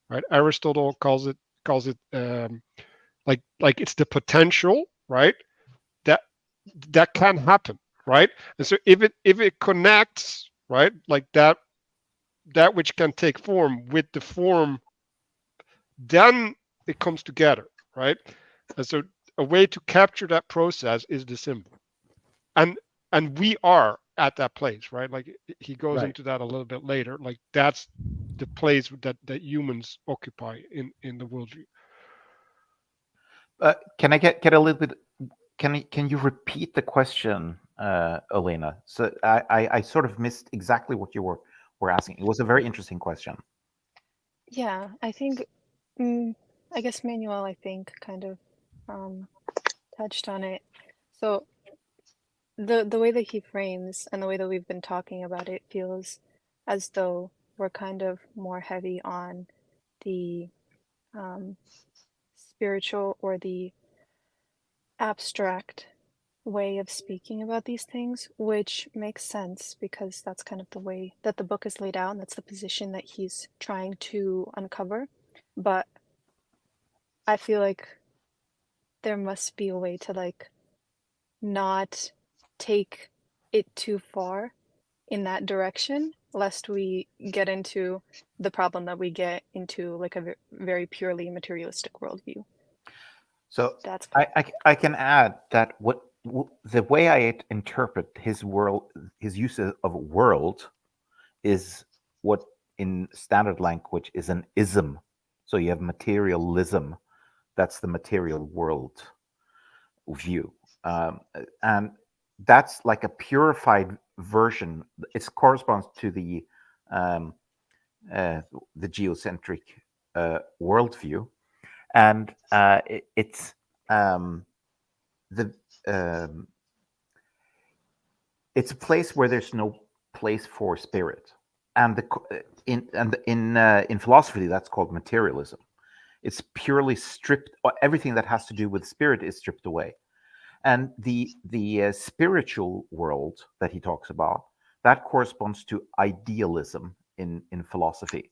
right? Aristotle calls it like it's the potential, right? That can happen, right? And so if it connects, right, like that which can take form with the form, then it comes together, right? And so a way to capture that process is the symbol, and we are at that place, right? Like he goes Right. into that a little bit later. Like that's the place that humans occupy in the worldview. Can I get a little bit? Can you repeat the question, Elena? So I sort of missed exactly what you were asking. It was a very interesting question. yeah, I think, I guess Manuel, I think, kind of touched on it. So the way that he frames and the way that we've been talking about it feels as though we're kind of more heavy on the spiritual or the abstract way of speaking about these things, which makes sense because that's kind of the way that the book is laid out, and that's the position that he's trying to uncover. But I feel like there must be a way to like not take it too far in that direction, lest we get into the problem that we get into, like a very purely materialistic worldview. So That's I can add that the way I interpret his use of world is what in standard language is an ism. So you have materialism, that's the material world view, and that's like a purified version. It corresponds to the geocentric worldview, and it's the it's a place where there's no place for spirit, and in philosophy that's called materialism. It's purely stripped. Everything that has to do with spirit is stripped away, And the spiritual world that he talks about, that corresponds to idealism in philosophy.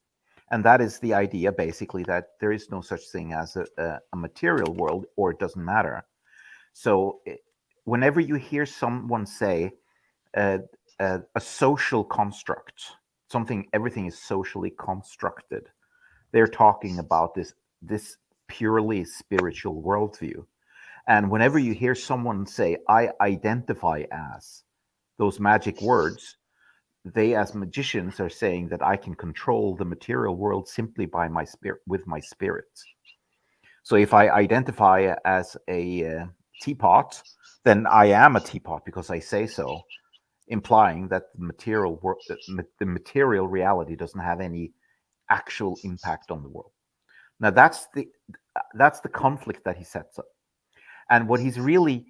And that is the idea, basically, that there is no such thing as a material world, or it doesn't matter. So whenever you hear someone say a social construct, everything is socially constructed, they're talking about this purely spiritual worldview. And whenever you hear someone say, I identify as, those magic words, they, as magicians, are saying that I can control the material world simply by my spirit, with my spirit. So if I identify as a teapot, then I am a teapot because I say so, implying that the material reality doesn't have any actual impact on the world. Now that's the conflict that he sets up. And what he's really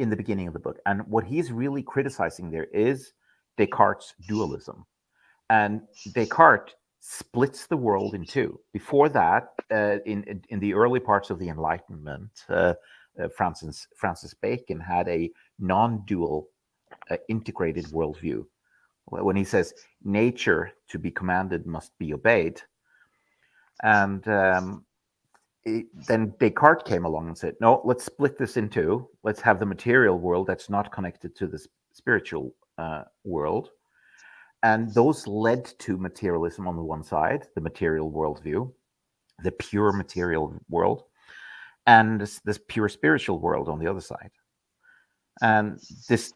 in the beginning of the book, and what he's really criticizing there, is Descartes' dualism. And Descartes splits the world in two. Before that, in the early parts of the Enlightenment, Francis Bacon had a non-dual integrated worldview. When he says nature to be commanded must be obeyed, and then Descartes came along and said, no, let's split this in two. Let's have the material world that's not connected to the spiritual world. And those led to materialism on the one side, the material worldview, the pure material world, and this pure spiritual world on the other side. And this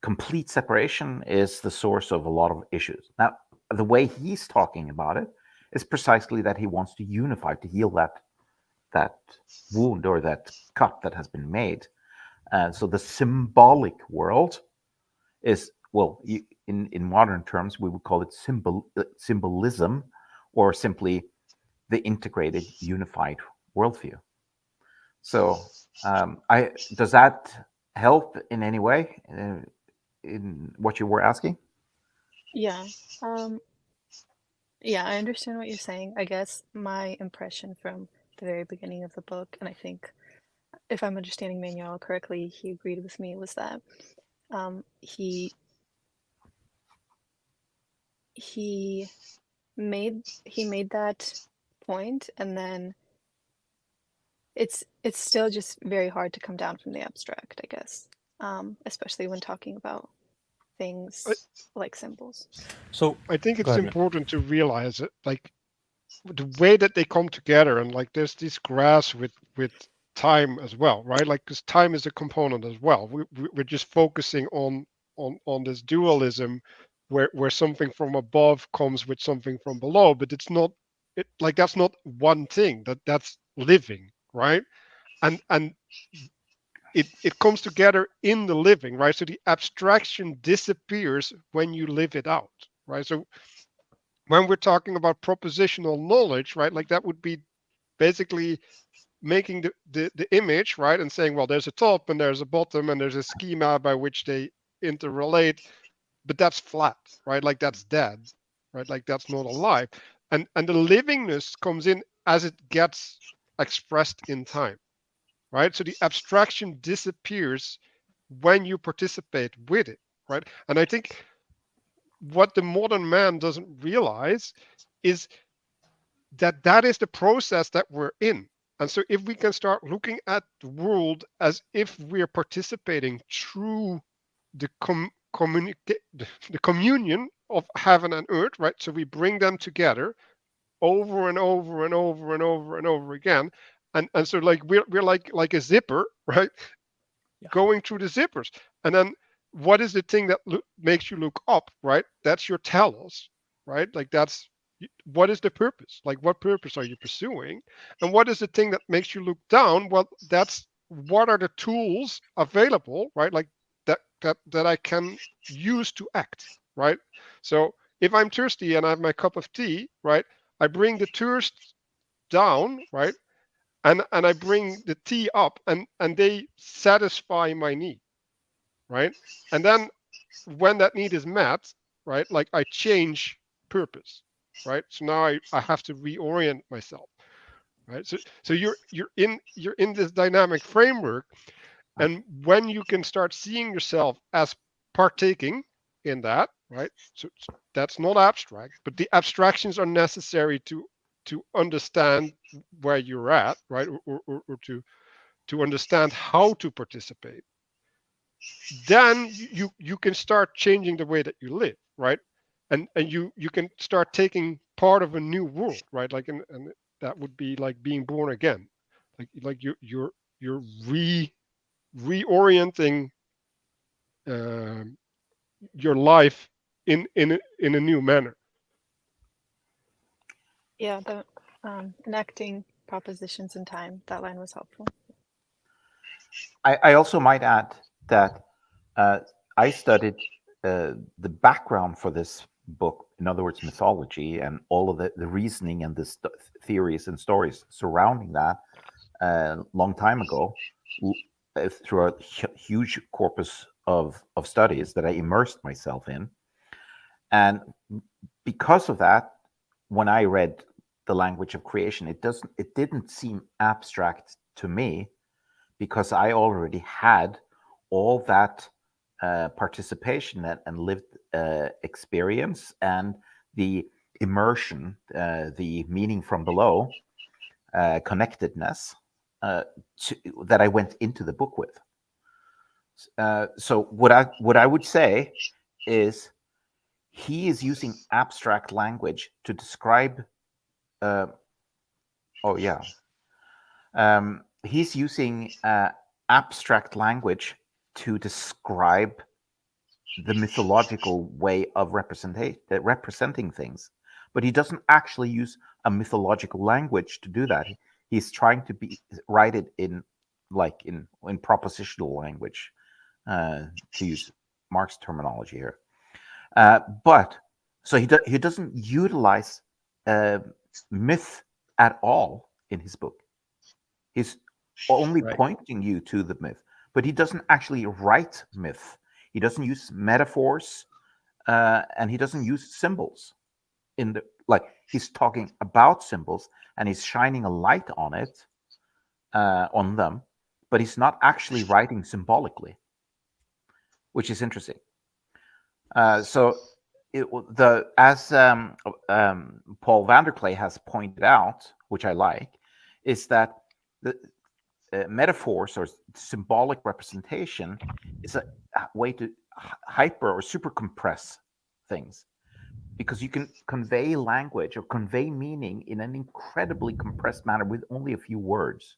complete separation is the source of a lot of issues. Now, the way he's talking about it is precisely that he wants to unify, to heal that wound or that cut that has been made. So the symbolic world is, well, in modern terms, we would call it symbolism, or simply the integrated, unified worldview. So, does that help in any way in what you were asking? Yeah. Yeah, I understand what you're saying. I guess my impression from the very beginning of the book, and I think if I'm understanding Manuel correctly, he agreed with me, was that he made that point, and then it's still just very hard to come down from the abstract, I guess, especially when talking about things like symbols. So I think go it's ahead, important to realize it, like the way that they come together, and like there's this grass with time as well, right? Like, because time is a component as well. We're just focusing on this dualism, where something from above comes with something from below, but it's not like that's not one thing. That's living, right? And it comes together in the living, right? So the abstraction disappears when you live it out, right? So when we're talking about propositional knowledge, right, like that would be basically making the image, right, and saying, well, there's a top and there's a bottom and there's a schema by which they interrelate, but that's flat, right? Like that's dead, right? Like that's not alive. And the livingness comes in as it gets expressed in time, right? So the abstraction disappears when you participate with it, right? And I think what the modern man doesn't realize is that that is the process that we're in. And so if we can start looking at the world as if we're participating through the the communion of heaven and earth, right? So we bring them together over and over and over and over and over again. And so like we're like a zipper, right? Yeah. Going through the zippers. And then what is the thing that makes you look up, right? That's your telos, right? Like that's what is the purpose? Like what purpose are you pursuing? And what is the thing that makes you look down? Well, that's what are the tools available, right? Like that I can use to act, right? So if I'm thirsty and I have my cup of tea, right? I bring the thirst down, right? And I bring the tea up, and they satisfy my need, right? And then when that need is met, right, like I change purpose, right? So now I have to reorient myself, right? So you're in this dynamic framework, And when you can start seeing yourself as partaking in that, right? So that's not abstract, but the abstractions are necessary to understand where you're at, right? Or to understand how to participate. Then you can start changing the way that you live, right? And you can start taking part of a new world, right? Like and that would be like being born again, like you're reorienting your life in a new manner. Yeah, the connecting propositions in time, that line was helpful. I also might add that I studied the background for this book, in other words, mythology, and all of the reasoning and the theories and stories surrounding that a long time ago through a huge corpus of studies that I immersed myself in. And because of that, when I read The Language of Creation, it didn't seem abstract to me, because I already had all that participation and lived experience and the immersion, the meaning from below, connectedness that I went into the book with. So what I would say is he is using abstract language to describe. He's using abstract language to describe the mythological way of representing things, but he doesn't actually use a mythological language to do that. He's trying to write it in propositional language, to use Mark's terminology here. But so he doesn't utilize myth at all in his book. He's only pointing you to the myth, but he doesn't actually write myth. He doesn't use metaphors, and he doesn't use symbols. He's talking about symbols and he's shining a light on it, on them, but he's not actually writing symbolically, which is interesting. As Paul Vanderklay has pointed out, which I like, is that the metaphors or symbolic representation is a way to hyper or super compress things, because you can convey language or convey meaning in an incredibly compressed manner with only a few words.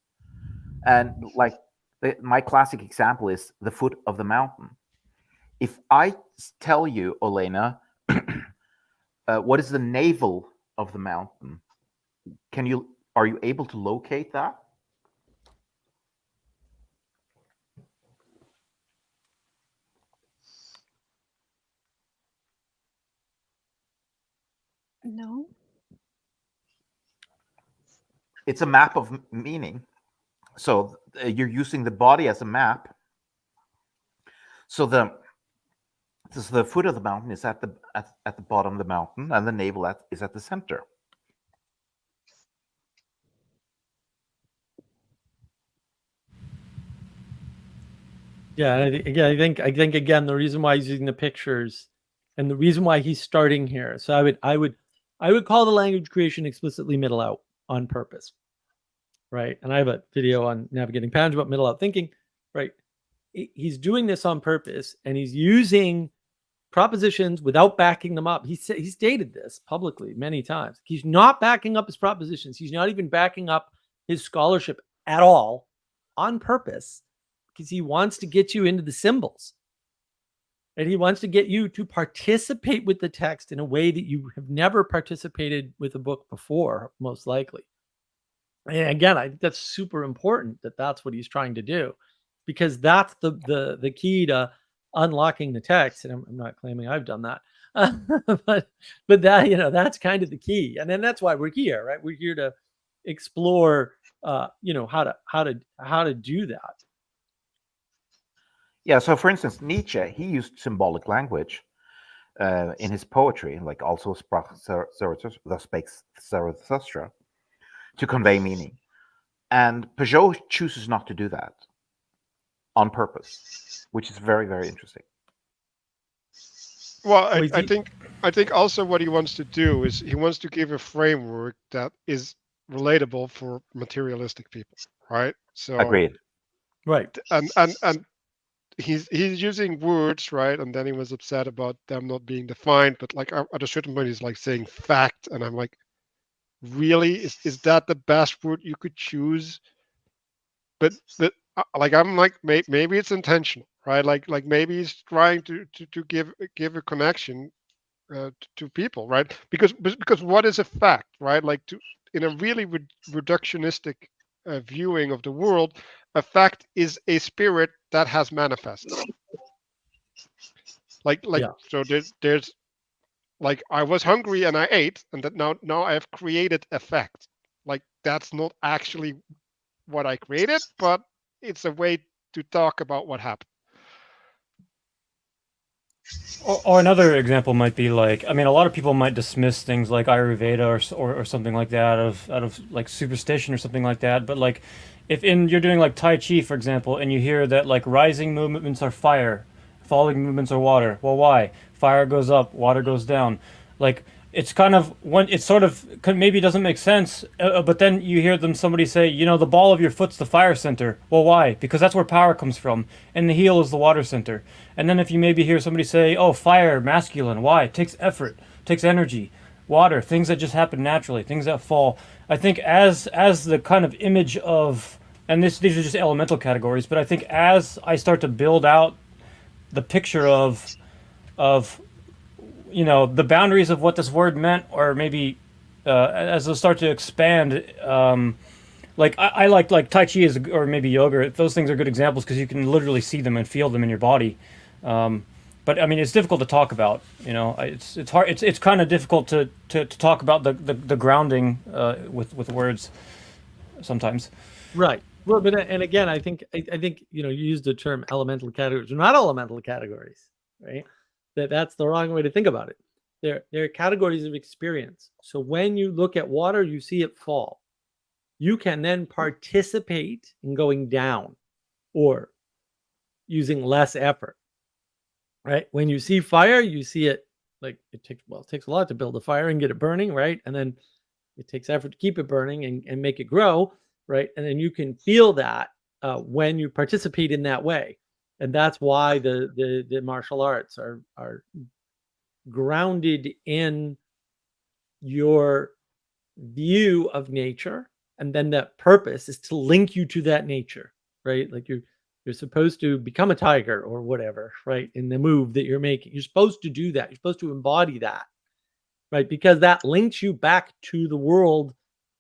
And my classic example is the foot of the mountain. If I tell you, Olena, what is the navel of the mountain, are you able to locate that? No. It's a map of meaning. So you're using the body as a map. So the foot of the mountain is at the bottom of the mountain, and the navel is at the center. Yeah, I think again the reason why he's using the pictures, and the reason why he's starting here. So I would call the language creation explicitly middle out on purpose, right? And I have a video on navigating patterns about middle out thinking, right? He's doing this on purpose, and he's using propositions without backing them up. He stated this publicly many times. He's not backing up his propositions. He's not even backing up his scholarship at all on purpose, because he wants to get you into the symbols. And he wants to get you to participate with the text in a way that you have never participated with a book before, most likely. And again, I think that's super important that that's what he's trying to do, because that's the key to unlocking the text. And I'm not claiming I've done that, but that, that's kind of the key. And then that's why we're here, right? We're here to explore, how to do that. Yeah. So, for instance, Nietzsche, he used symbolic language in his poetry, like "Also sprach Zarathustra," thus spake Zarathustra, to convey meaning. And Pageau chooses not to do that. on purpose, which is very, very interesting. Well, Wait, I think also what he wants to do is he wants to give a framework that is relatable for materialistic people, right? So Agreed. right. and he's using words, right? And then he was upset about them not being defined, but like at a certain point he's like saying fact, and I'm like, really, is that the best word you could choose? But like I'm like maybe it's intentional, right? Like maybe he's trying to give a connection to people, right? Because what is a fact, right? Like to in a really reductionistic viewing of the world, a fact is a spirit that has manifested. Like Yeah. so there's like I was hungry and I ate, and that now I have created a fact. Like that's not actually what I created, but it's a way to talk about what happened. Or another example might be like, I mean, a lot of people might dismiss things like Ayurveda or something like that out of like superstition or something like that. But like, if you're doing like Tai Chi, for example, and you hear that like rising movements are fire, falling movements are water. Well, why? Fire goes up, water goes down. Like it's kind of one. It sort of maybe doesn't make sense. But then you hear somebody say, you know, the ball of your foot's the fire center. Well, why? Because that's where power comes from, and the heel is the water center. And then if you maybe hear somebody say, oh, fire, masculine. Why? It takes effort, takes energy. Water, things that just happen naturally, things that fall. I think as the kind of image of, and these are just elemental categories, but I think as I start to build out the picture of you know the boundaries of what this word meant, or maybe as I start to expand, like I like Tai Chi is, or maybe yoga. Those things are good examples because you can literally see them and feel them in your body. But I mean, it's difficult to talk about. You know, it's hard. It's kind of difficult to talk about the grounding with words sometimes. Right. Well, but and again, I think you know you used the term elemental categories. They're not elemental categories, right? That's the wrong way to think about it. They're categories of experience. So when you look at water, you see it fall. You can then participate in going down or using less effort, right? When you see fire, you see it like it takes a lot to build a fire and get it burning, right? And then it takes effort to keep it burning and make it grow, right? And then you can feel that when you participate in that way. And that's why the martial arts are grounded in your view of nature, and then that purpose is to link you to that nature, right? Like you're supposed to become a tiger or whatever, right? In the move that you're making, you're supposed to do that. You're supposed to embody that, right? Because that links you back to the world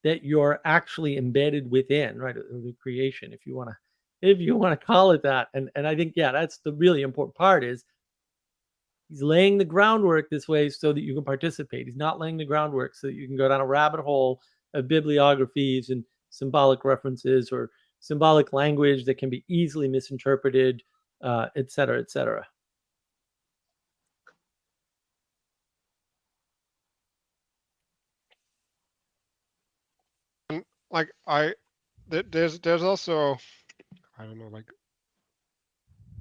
that you're actually embedded within, right? Or the creation, if you want to call it that. And I think, yeah, that's the really important part is he's laying the groundwork this way so that you can participate. He's not laying the groundwork so that you can go down a rabbit hole of bibliographies and symbolic references or symbolic language that can be easily misinterpreted, et cetera, et cetera. And like there's also I don't know like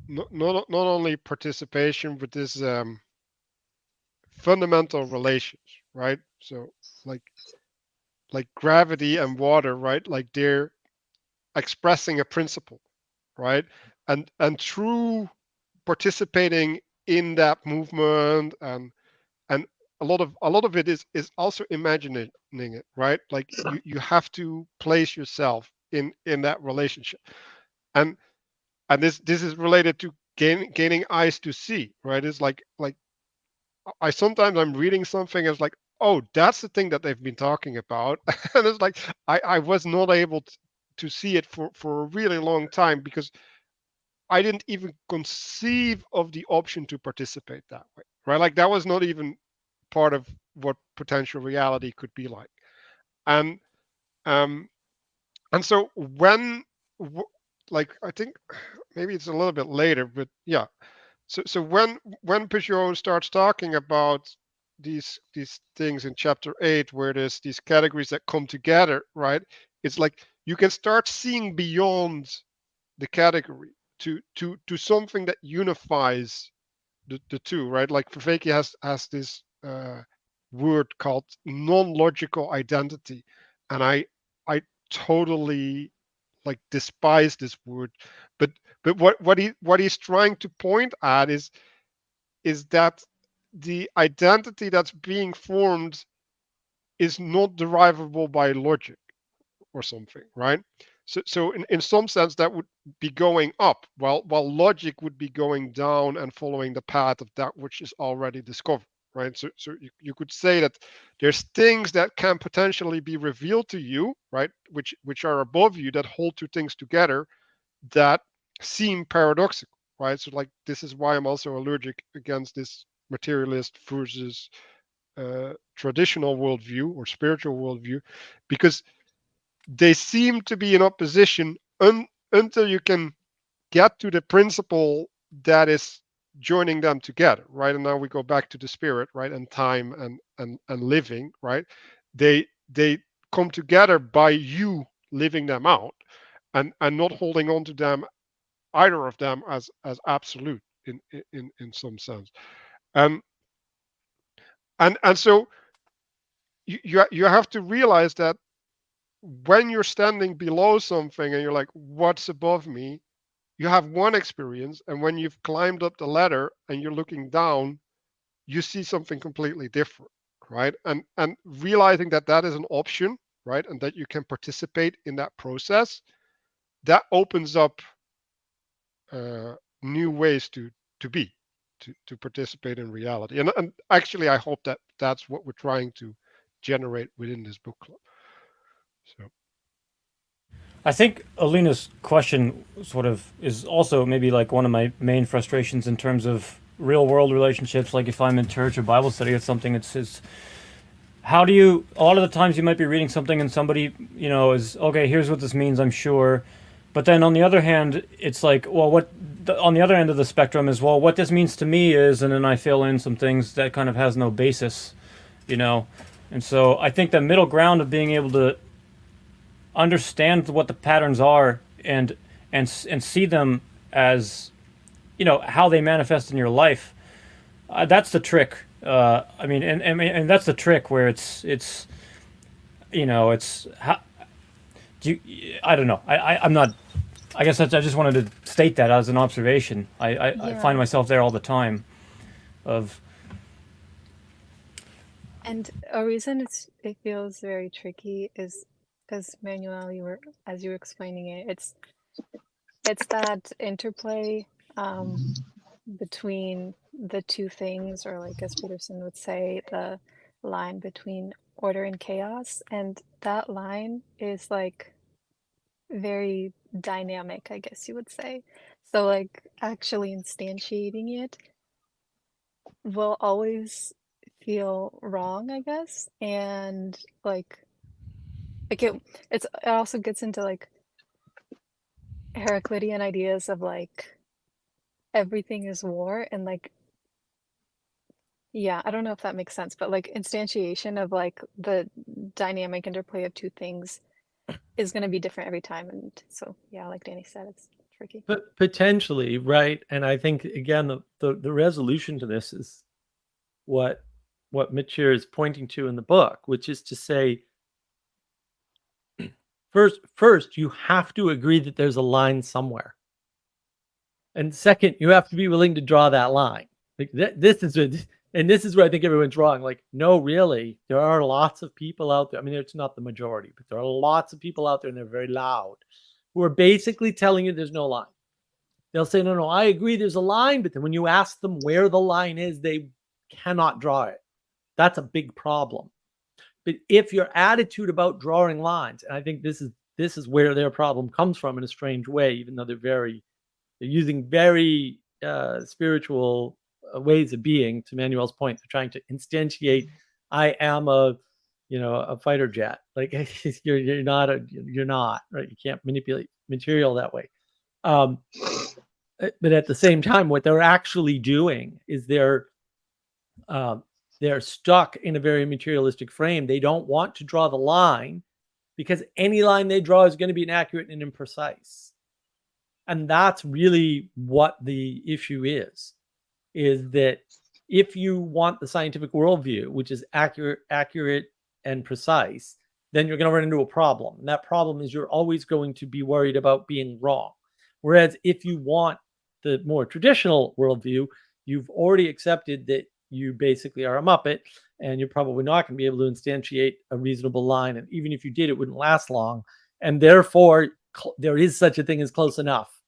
not only participation but this fundamental relations, right? So like gravity and water, right? Like they're expressing a principle, right? And through participating in that movement and a lot of it is also imagining it, right? Like you have to place yourself in that relationship, and this is related to gaining eyes to see, right? It's like I sometimes I'm reading something, it's like, oh, that's the thing that they've been talking about, and it's like I was not able to see it for a really long time because I didn't even conceive of the option to participate that way, right? Like that was not even part of what potential reality could be like, and um, and so like I think maybe it's a little bit later, but yeah. So when Pageau starts talking about these things in chapter 8, where there's these categories that come together, right? It's like you can start seeing beyond the category to something that unifies the two, right? Like Vervaeke has this word called non-logical identity, and I totally like despise this word, but what he's trying to point at is that the identity that's being formed is not derivable by logic or something, right? So in some sense that would be going up, while logic would be going down and following the path of that which is already discovered, right? So you could say that there's things that can potentially be revealed to you, right, which are above you, that hold two things together, that seem paradoxical, right? So like this is why I'm also allergic against this materialist versus traditional worldview or spiritual worldview, because they seem to be in opposition until you can get to the principle that is joining them together, right? And now we go back to the spirit, right, and time and living, right? They come together by you living them out, and not holding on to them, either of them, as absolute in some sense. Um, and so you have to realize that when you're standing below something and you're like, what's above me? You have one experience, and when you've climbed up the ladder and you're looking down, you see something completely different, right? And realizing that that is an option, right, and that you can participate in that process, that opens up new ways to be, to participate in reality. And actually, I hope that that's what we're trying to generate within this book club. So. I think Alina's question sort of is also maybe like one of my main frustrations in terms of real world relationships. Like if I'm in church or Bible study or something, it's how do you, a lot of the times you might be reading something and somebody, is, okay, here's what this means, I'm sure. But then on the other hand, it's like, well, on the other end of the spectrum is, well, what this means to me is, and then I fill in some things that kind of has no basis, And so I think the middle ground of being able to understand what the patterns are and see them as, how they manifest in your life. That's the trick. And that's the trick where it's how do you, I don't know. I'm not. I guess I just wanted to state that as an observation. I find myself there all the time. And a reason it feels very tricky is, as Manuel, as you were explaining it, it's that interplay between the two things, or like as Peterson would say, the line between order and chaos, and that line is like very dynamic, I guess you would say. So like actually instantiating it will always feel wrong, I guess, and like it also gets into like Heraclitean ideas of like everything is war, and like, yeah, I don't know if that makes sense, but like instantiation of like the dynamic interplay of two things is going to be different every time. And so, yeah, like Danny said, it's tricky. But potentially, right? And I think again, the resolution to this is what Matthieu is pointing to in the book, which is to say, first you have to agree that there's a line somewhere, and second, you have to be willing to draw that line. Like this is where I think everyone's wrong. Like, no, really, there are lots of people out there. I mean, it's not the majority, but there are lots of people out there, and they're very loud, who are basically telling you there's no line. They'll say, no, I agree there's a line, but then when you ask them where the line is, they cannot draw it. That's a big problem. But if your attitude about drawing lines, and I think this is where their problem comes from in a strange way, even though they're using very spiritual ways of being. To Manuel's point, they're trying to instantiate, I am a fighter jet. Like you're not, right? You can't manipulate material that way. But at the same time, what they're actually doing is they're stuck in a very materialistic frame. They don't want to draw the line because any line they draw is going to be inaccurate and imprecise. And that's really what the issue is that if you want the scientific worldview, which is accurate and precise, then you're going to run into a problem. And that problem is you're always going to be worried about being wrong. Whereas if you want the more traditional worldview, you've already accepted that you basically are a Muppet, and you're probably not going to be able to instantiate a reasonable line. And even if you did, it wouldn't last long. And therefore, there is such a thing as close enough.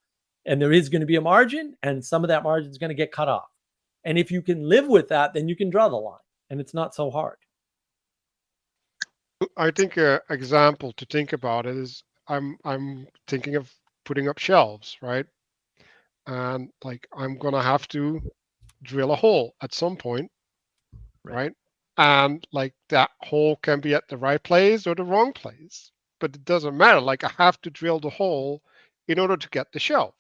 And there is going to be a margin, and some of that margin is going to get cut off. And if you can live with that, then you can draw the line, and it's not so hard. I think an example to think about it is I'm thinking of putting up shelves, right? And like I'm gonna have to drill a hole at some point, right? And like that hole can be at the right place or the wrong place, but it doesn't matter. Like I have to drill the hole in order to get the shelf.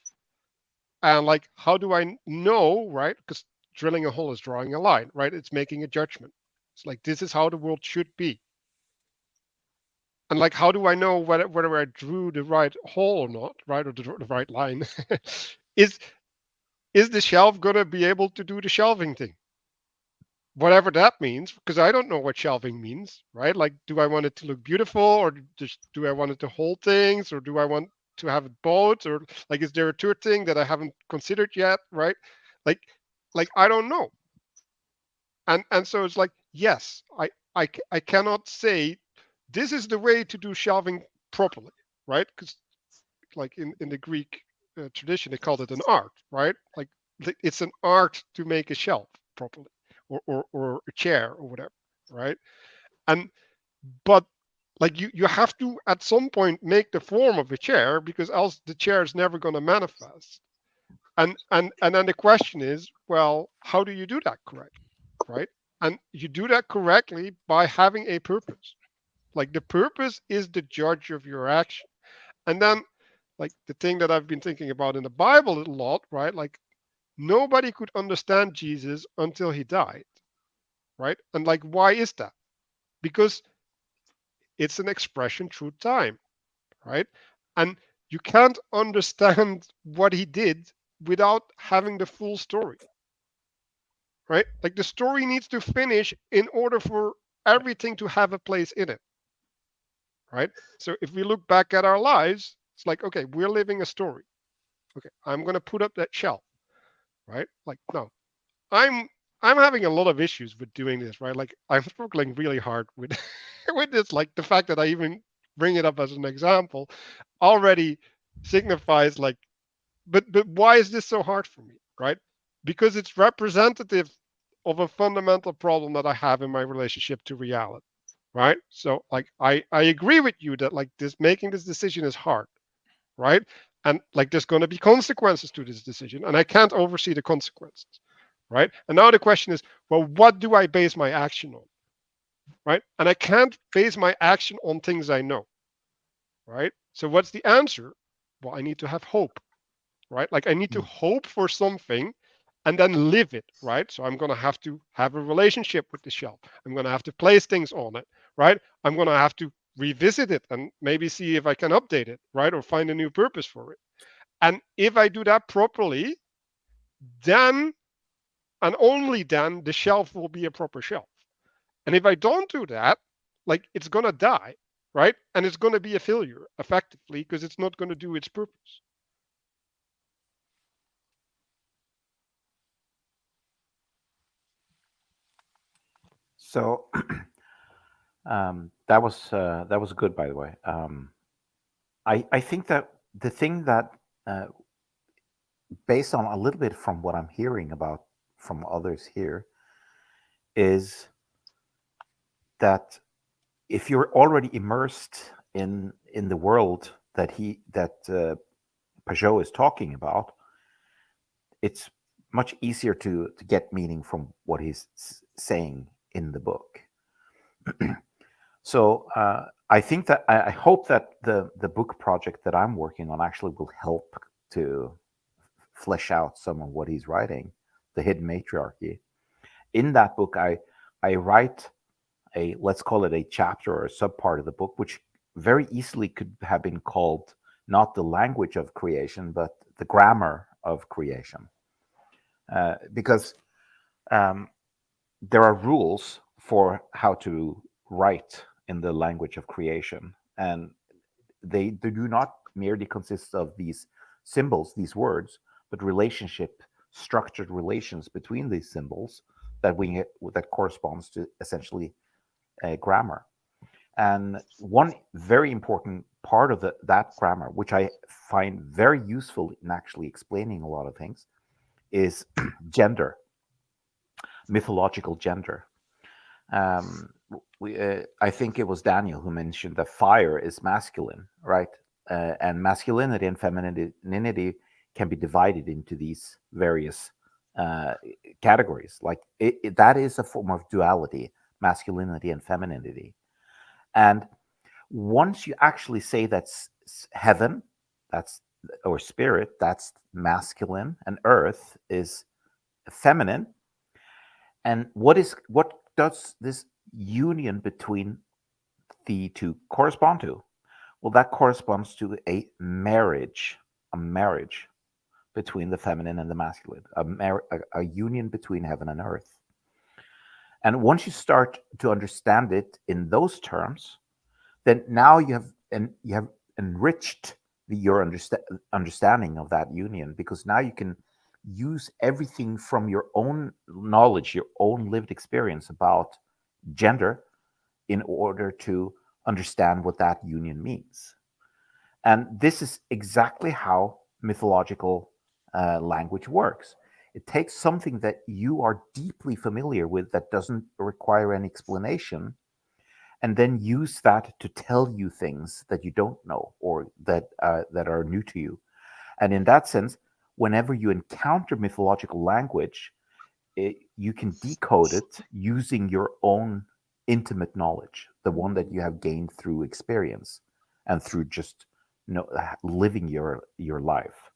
And like, how do I know, right? Because drilling a hole is drawing a line, right? It's making a judgment. It's like, this is how the world should be. And like, how do I know whether I drew the right hole or not, right? Or the right line? Is the shelf going to be able to do the shelving thing? Whatever that means, because I don't know what shelving means, right? Like, do I want it to look beautiful, or just do I want it to hold things, or do I want to have it both, or like, is there a third thing that I haven't considered yet, right? Like I don't know. And so it's like, yes, I cannot say this is the way to do shelving properly, right? Because like in the Greek tradition, they called it an art, right? Like it's an art to make a shelf properly, or a chair or whatever, right? But like you have to at some point make the form of a chair, because else the chair is never going to manifest. And then the question is, well, how do you do that correctly, right? And you do that correctly by having a purpose. Like the purpose is the judge of your action. And then like the thing that I've been thinking about in the Bible a lot, right? Like nobody could understand Jesus until he died, right? And like, why is that? Because it's an expression through time, right? And you can't understand what he did without having the full story, right? Like the story needs to finish in order for everything to have a place in it, right? So if we look back at our lives, it's like, okay, we're living a story. Okay, I'm going to put up that shelf, right? Like, no, I'm having a lot of issues with doing this, right? Like I'm struggling really hard with with this. Like the fact that I even bring it up as an example already signifies like, but why is this so hard for me, right? Because it's representative of a fundamental problem that I have in my relationship to reality, right? So like I agree with you that like this making this decision is hard, right? And like there's going to be consequences to this decision, and I can't oversee the consequences, right? And now the question is, well, what do I base my action on, right? And I can't base my action on things I know, right? So what's the answer? Well, I need to have hope, right? Like I need to hope for something and then live it, right? So I'm going to have a relationship with the shelf. I'm going to have to place things on it, right? I'm going to have to revisit it and maybe see if I can update it, right? Or find a new purpose for it. And if I do that properly, then and only then the shelf will be a proper shelf. And if I don't do that, like it's going to die, right? And it's going to be a failure effectively because it's not going to do its purpose. So that was good, by the way. I think that the thing that, based on a little bit from what I'm hearing about from others here, is that if you're already immersed in the world that Pageau is talking about, it's much easier to get meaning from what he's saying in the book. So I think that I hope that the book project that I'm working on actually will help to flesh out some of what he's writing, The Hidden Matriarchy. In that book, I write let's call it a chapter or a subpart of the book, which very easily could have been called not the language of creation, but the grammar of creation, because there are rules for how to write in the language of creation, and they do not merely consist of these symbols, these words, but structured relations between these symbols that corresponds to essentially grammar. And one very important part of that grammar, which I find very useful in actually explaining a lot of things, is gender, mythological gender. I think it was Daniel who mentioned that fire is masculine, right? And masculinity and femininity can be divided into these various categories. Like that is a form of duality, masculinity and femininity. And once you actually say that's heaven, that's or spirit, that's masculine, and earth is feminine. And what does this union between the two correspond to? Well, that corresponds to a marriage between the feminine and the masculine, a union between heaven and earth. And once you start to understand it in those terms, then now you have enriched your understanding of that union, because now you can use everything from your own knowledge, your own lived experience about gender, in order to understand what that union means. And this is exactly how mythological language works. It takes something that you are deeply familiar with, that doesn't require any explanation, and then use that to tell you things that you don't know, or that are new to you. And in that sense, whenever you encounter mythological language, you can decode it using your own intimate knowledge, the one that you have gained through experience and through just living your life.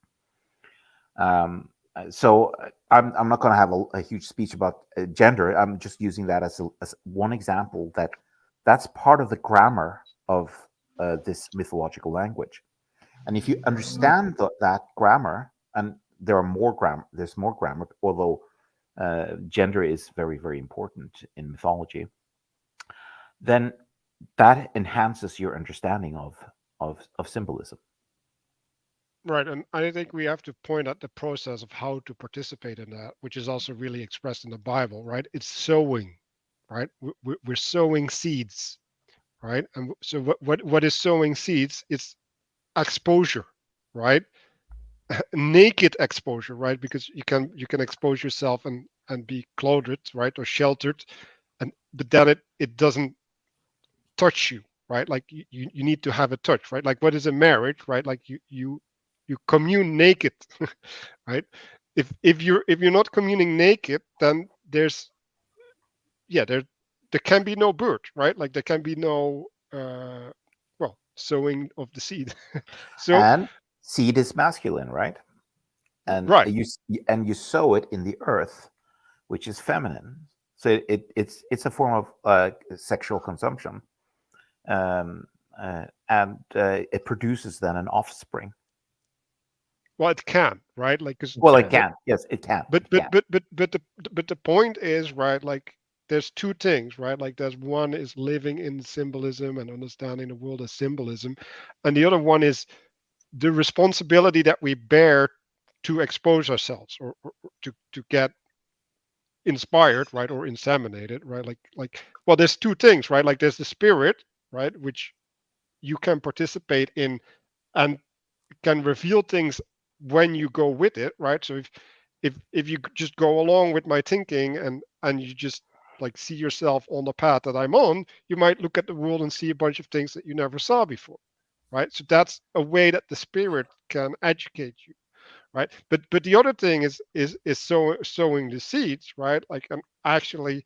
So I'm not going to have a huge speech about gender. I'm just using that as one example that's part of the grammar of this mythological language. And if you understand that grammar, and there's more grammar, although gender is very, very important in mythology, then that enhances your understanding of symbolism. Right, and I think we have to point out the process of how to participate in that, which is also really expressed in the Bible, right? It's sowing, right? We're sowing seeds, right? And so what is sowing seeds? It's exposure, right? Naked exposure, right? Because you can expose yourself and be clothed, right, or sheltered, but then it doesn't touch you, right? Like you need to have a touch, right? Like what is a marriage, right? Like you commune naked, right? If you're not communing naked, then there can be no birth, right? Like there can be no sowing of the seed. So And seed is masculine, right? And right, you sow it in the earth, which is feminine. So it's a form of sexual consumption, and it produces then an offspring. well, it can, right? Like Well, it can. Yes, it can. But the point is, right, like there's two things, right? Like there's one is living in symbolism and understanding the world as symbolism, and the other one is the responsibility that we bear to expose ourselves, or to get inspired, right, or inseminated, right? Like well, there's two things, right? Like there's the spirit, right, which you can participate in and can reveal things when you go with it, right? So if you just go along with my thinking and you just like see yourself on the path that I'm on, you might look at the world and see a bunch of things that you never saw before, right? So that's a way that the spirit can educate you, right? But the other thing is sowing the seeds, right? Like and actually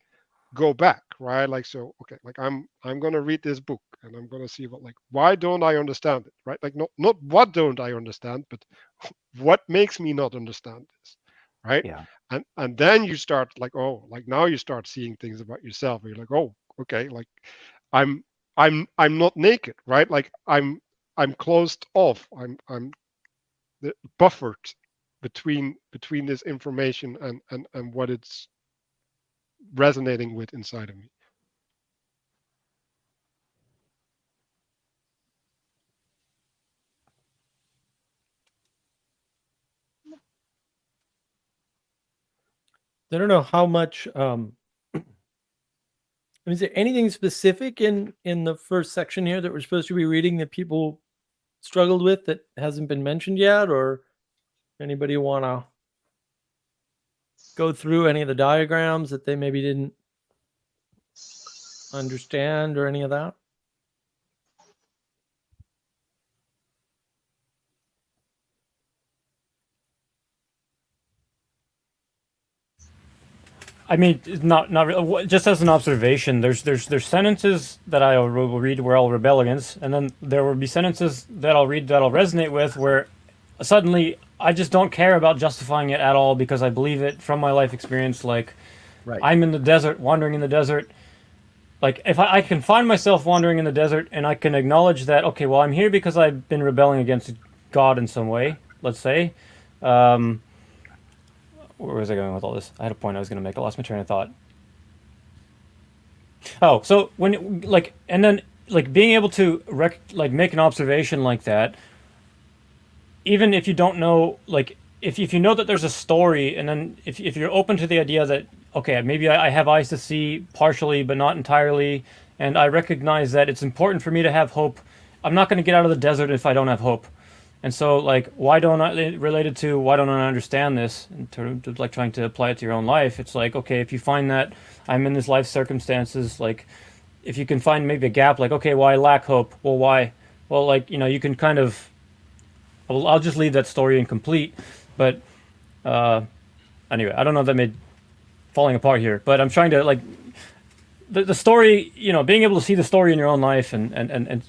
go back, right? Like so, okay, like I'm gonna read this book and I'm gonna see what, like, why don't I understand it, right? Like not what don't I understand, but what makes me not understand this, right? Yeah. And then you start like, oh, like now you start seeing things about yourself. And you're like, oh, okay, like I'm I'm not naked, right? Like I'm closed off. I'm the buffered between this information and what it's resonating with inside of me. I don't know how much. Is there anything specific in the first section here that we're supposed to be reading that people struggled with that hasn't been mentioned yet, or anybody want to go through any of the diagrams that they maybe didn't understand or any of that? I mean, not just as an observation. There's sentences that I will read where I'll rebel against, and then there will be sentences that I'll read that I'll resonate with, where suddenly I just don't care about justifying it at all because I believe it from my life experience. Like, Right. I'm in the desert, wandering in the desert. Like, if I can find myself wandering in the desert, and I can acknowledge that, okay, well, I'm here because I've been rebelling against God in some way. Let's say. Where was I going with all this? I had a point I was going to make. I lost my train of thought. Oh, so when like, and then like being able to make an observation like that, even if you don't know, like if you know that there's a story, and then if you're open to the idea that, okay, maybe I have eyes to see partially but not entirely, and I recognize that it's important for me to have hope. I'm not going to get out of the desert if I don't have hope. And so, like, why don't I, related to why don't I understand this, in terms of like trying to apply it to your own life, it's like, okay, if you find that I'm in this life circumstances, like, if you can find maybe a gap, like, okay, well, I lack hope. Well, why? Well, like, you can kind of, I'll just leave that story incomplete. But anyway, I don't know if that made falling apart here, but I'm trying to, like, the story, being able to see the story in your own life, and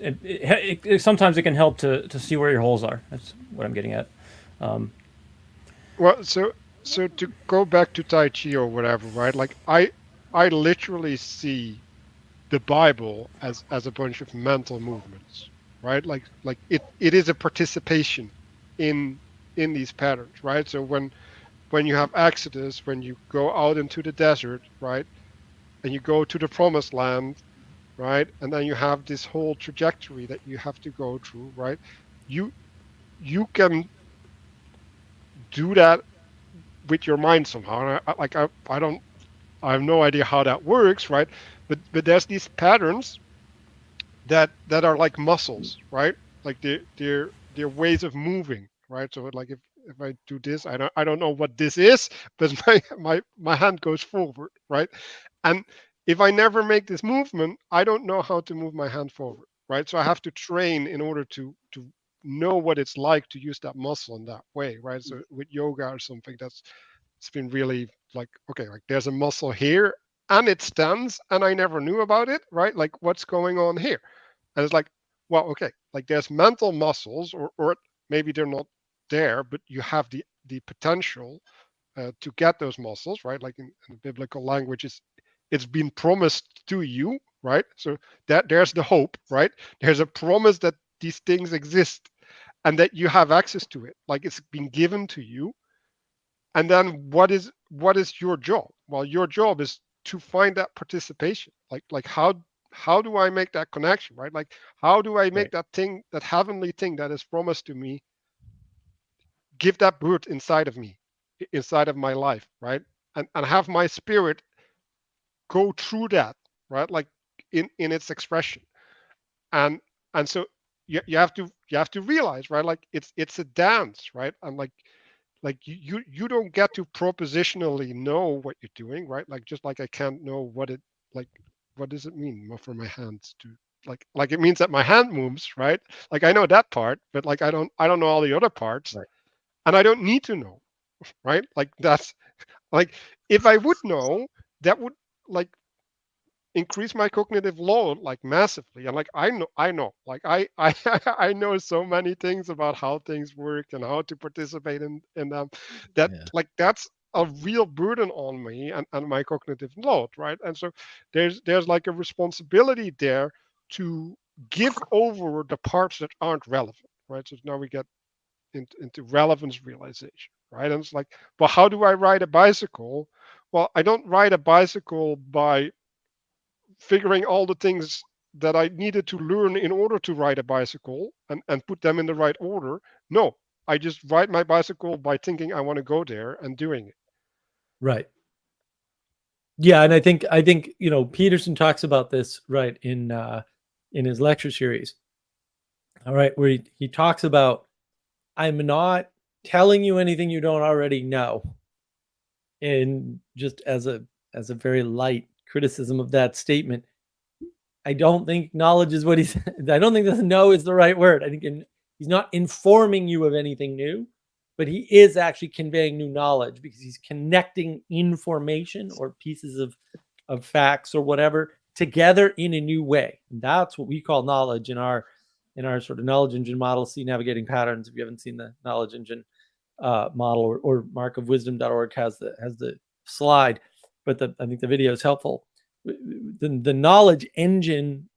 sometimes it can help to see where your holes are. That's what I'm getting at. Well, so to go back to Tai Chi or whatever, right? Like I literally see the Bible as a bunch of mental movements, right? Like it is a participation in these patterns, right? So when you have Exodus, when you go out into the desert, right? And you go to the promised land, right? And then you have this whole trajectory that you have to go through, right? You can do that with your mind somehow. I have no idea how that works, right? But there's these patterns that are like muscles, right? Like they're ways of moving, right? So like if I do this, I don't know what this is, but my hand goes forward, right? And if I never make this movement, I don't know how to move my hand forward, right? So I have to train in order to know what it's like to use that muscle in that way, right? So with yoga or something, it's been really like, okay, like there's a muscle here and it stands and I never knew about it, right? Like what's going on here? And it's like, well, okay, like there's mental muscles, or maybe they're not there, but you have the potential to get those muscles, right? Like in the biblical language, it's been promised to you, right? So that there's the hope, right? There's a promise that these things exist and that you have access to it. Like it's been given to you. And then what is your job? Well, your job is to find that participation. Like how do I make that connection, right? Like how do I make that thing, that heavenly thing that is promised to me, give that birth inside of me, inside of my life, right? And have my spirit go through that, right? Like in its expression. And so you have to realize, right? Like it's a dance, right? And like you don't get to propositionally know what you're doing, right? Like just like I can't know what does it mean for my hands to, like it means that my hand moves, right? Like I know that part, but like I don't know all the other parts. Right. And I don't need to know, right? Like that's like, if I would know, that would like increase my cognitive load like massively. And like I know like I know so many things about how things work and how to participate in them, that like that's a real burden on me and my cognitive load, right? And so there's like a responsibility there to give over the parts that aren't relevant, right? So now we get into relevance realization, right? And it's like, but how do I ride a bicycle? Well, I don't ride a bicycle by figuring all the things that I needed to learn in order to ride a bicycle and put them in the right order. No, I just ride my bicycle by thinking I want to go there and doing it. Right. Yeah, and I think Peterson talks about this right in his lecture series. All right, where he talks about, I'm not telling you anything you don't already know. And just as a very light criticism of that statement, I don't think knowledge is what he's. I don't think that know is the right word. I think he's not informing you of anything new, but he is actually conveying new knowledge because he's connecting information or pieces of facts or whatever together in a new way. And that's what we call knowledge in our sort of knowledge engine model. See Navigating Patterns. If you haven't seen the knowledge engine model, or markofwisdom.org has the slide, but I think the video is helpful. The knowledge engine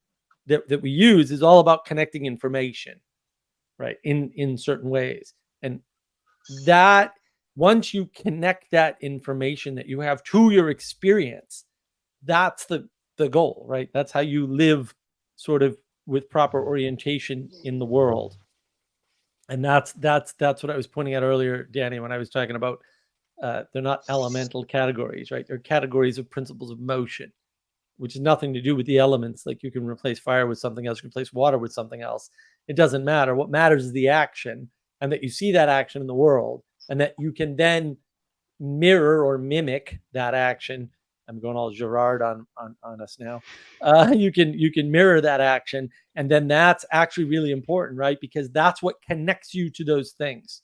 that we use is all about connecting information, right, in certain ways. And that once you connect that information that you have to your experience, that's the goal, right? That's how you live sort of with proper orientation in the world. And that's what I was pointing out earlier, Danny, when I was talking about they're not elemental categories, right? They're categories of principles of motion, which has nothing to do with the elements. Like you can replace fire with something else, you can replace water with something else. It doesn't matter. What matters is the action, and that you see that action in the world, and that you can then mirror or mimic that action. I'm going all Gerard on us now. You can mirror that action, and then that's actually really important, right? Because that's what connects you to those things.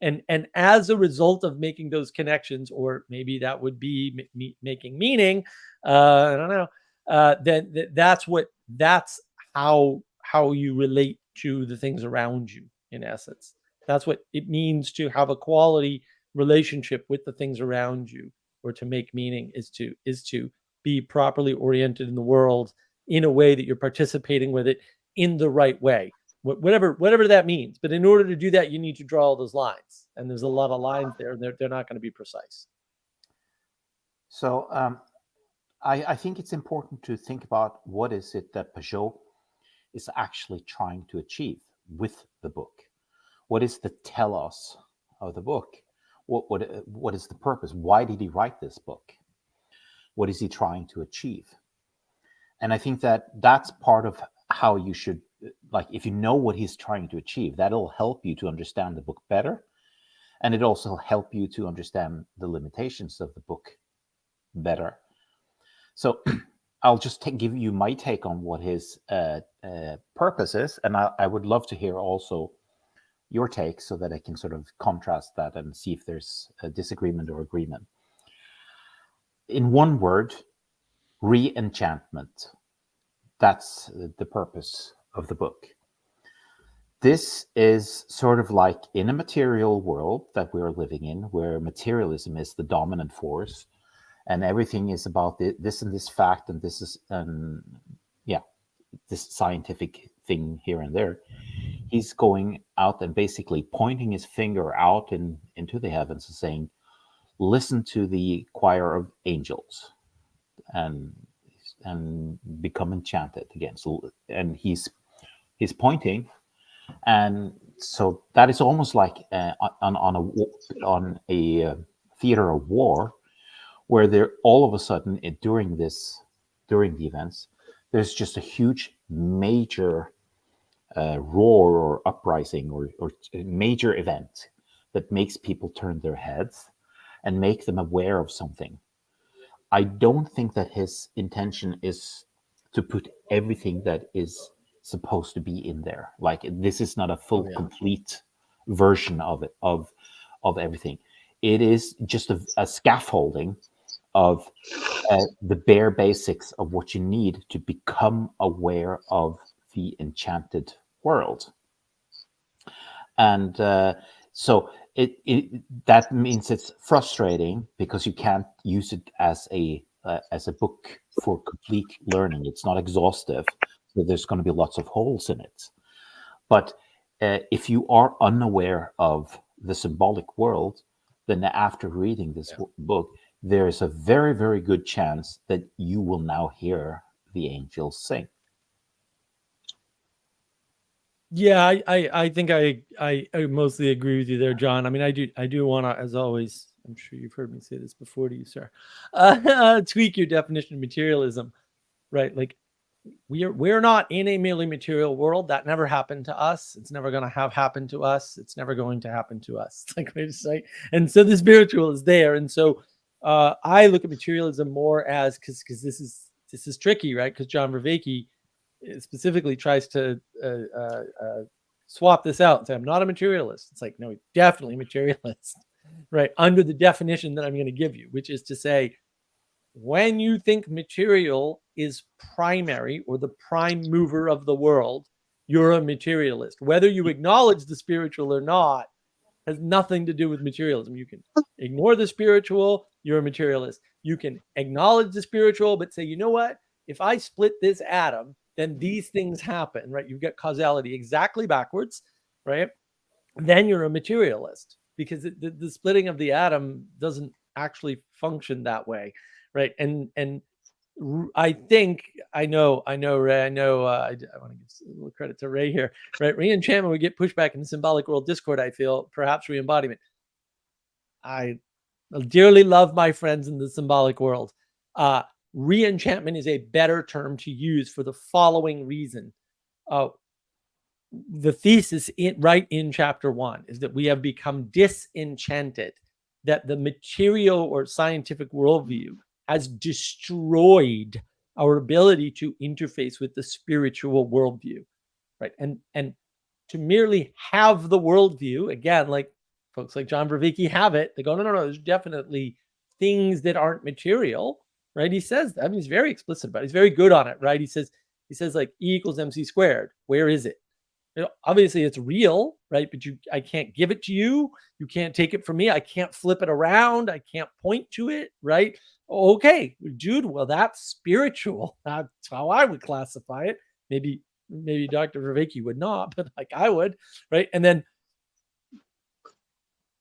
And as a result of making those connections, or maybe that would be making meaning, I don't know. Then that's how you relate to the things around you. In essence, that's what it means to have a quality relationship with the things around you, or to make meaning is to be properly oriented in the world in a way that you're participating with it in the right way, whatever that means. But in order to do that, you need to draw all those lines, and there's a lot of lines there, and they're not going to be precise. So I think it's important to think about what is it that Pageau is actually trying to achieve with the book. What is the telos of the book? What is the purpose? Why did he write this book? What is he trying to achieve? And I think that that's part of how you should, like, if you know what he's trying to achieve, that'll help you to understand the book better. And it also help you to understand the limitations of the book better. So I'll just give you my take on what his purpose is. And I would love to hear also your take, so that I can sort of contrast that and see if there's a disagreement or agreement. In one word, re-enchantment. That's the purpose of the book. This is sort of like in a material world that we're living in, where materialism is the dominant force, and everything is about this and this fact, and this is, this scientific thing here and there. He's going out and basically pointing his finger out into the heavens and saying, listen to the choir of angels and become enchanted again. So, and he's pointing, and so that is almost like on a theater of war, where there all of a sudden during the events, there's just a huge major roar or uprising or major event that makes people turn their heads and make them aware of something. I don't think that his intention is to put everything that is supposed to be in there. Like, this is not a full, complete version of it, of everything. It is just a scaffolding of the bare basics of what you need to become aware of the enchanted world. And so that means it's frustrating because you can't use it as a book for complete learning. It's not exhaustive, so there's going to be lots of holes in it. But if you are unaware of the symbolic world, then after reading this book, there is a very, very good chance that you will now hear the angels sing. Yeah, I think I mostly agree with you there, John. I mean, I do want to, as always, I'm sure you've heard me say this before to you, sir, tweak your definition of materialism, right? Like we're not in a merely material world. That never happened to us. It's never going to have happened to us. It's never going to happen to us. Like we just say, and so the spiritual is there, and so I look at materialism more as because this is tricky, right? Because John Vervaeke specifically tries to swap this out and say, I'm not a materialist. It's like, no, definitely materialist, right? Under the definition that I'm going to give you, which is to say, when you think material is primary or the prime mover of the world, you're a materialist. Whether you acknowledge the spiritual or not has nothing to do with materialism. You can ignore the spiritual, you're a materialist. You can acknowledge the spiritual, but say, you know what? If I split this atom, then these things happen, right? You've got causality exactly backwards, right? Then you're a materialist because the splitting of the atom doesn't actually function that way, right? And I think I know Ray. I want to give a little credit to Ray here, right? Re-enchantment would get pushback in the symbolic world Discord. I feel perhaps re-embodiment. I dearly love my friends in the symbolic world. Re-enchantment is a better term to use for the following reason. The thesis right in chapter 1 is that we have become disenchanted, that the material or scientific worldview has destroyed our ability to interface with the spiritual worldview, right? And to merely have the worldview, again, like folks like John Vervaeke have it, they go, no, there's definitely things that aren't material, right? He says that. I mean, he's very explicit about it. He's very good on it, right? He says like E equals MC squared. Where is it? You know, obviously it's real, right? But I can't give it to you. You can't take it from me. I can't flip it around. I can't point to it, right? Okay, dude, well, that's spiritual. That's how I would classify it. Maybe Dr. Vervaeke would not, but like I would, right? And then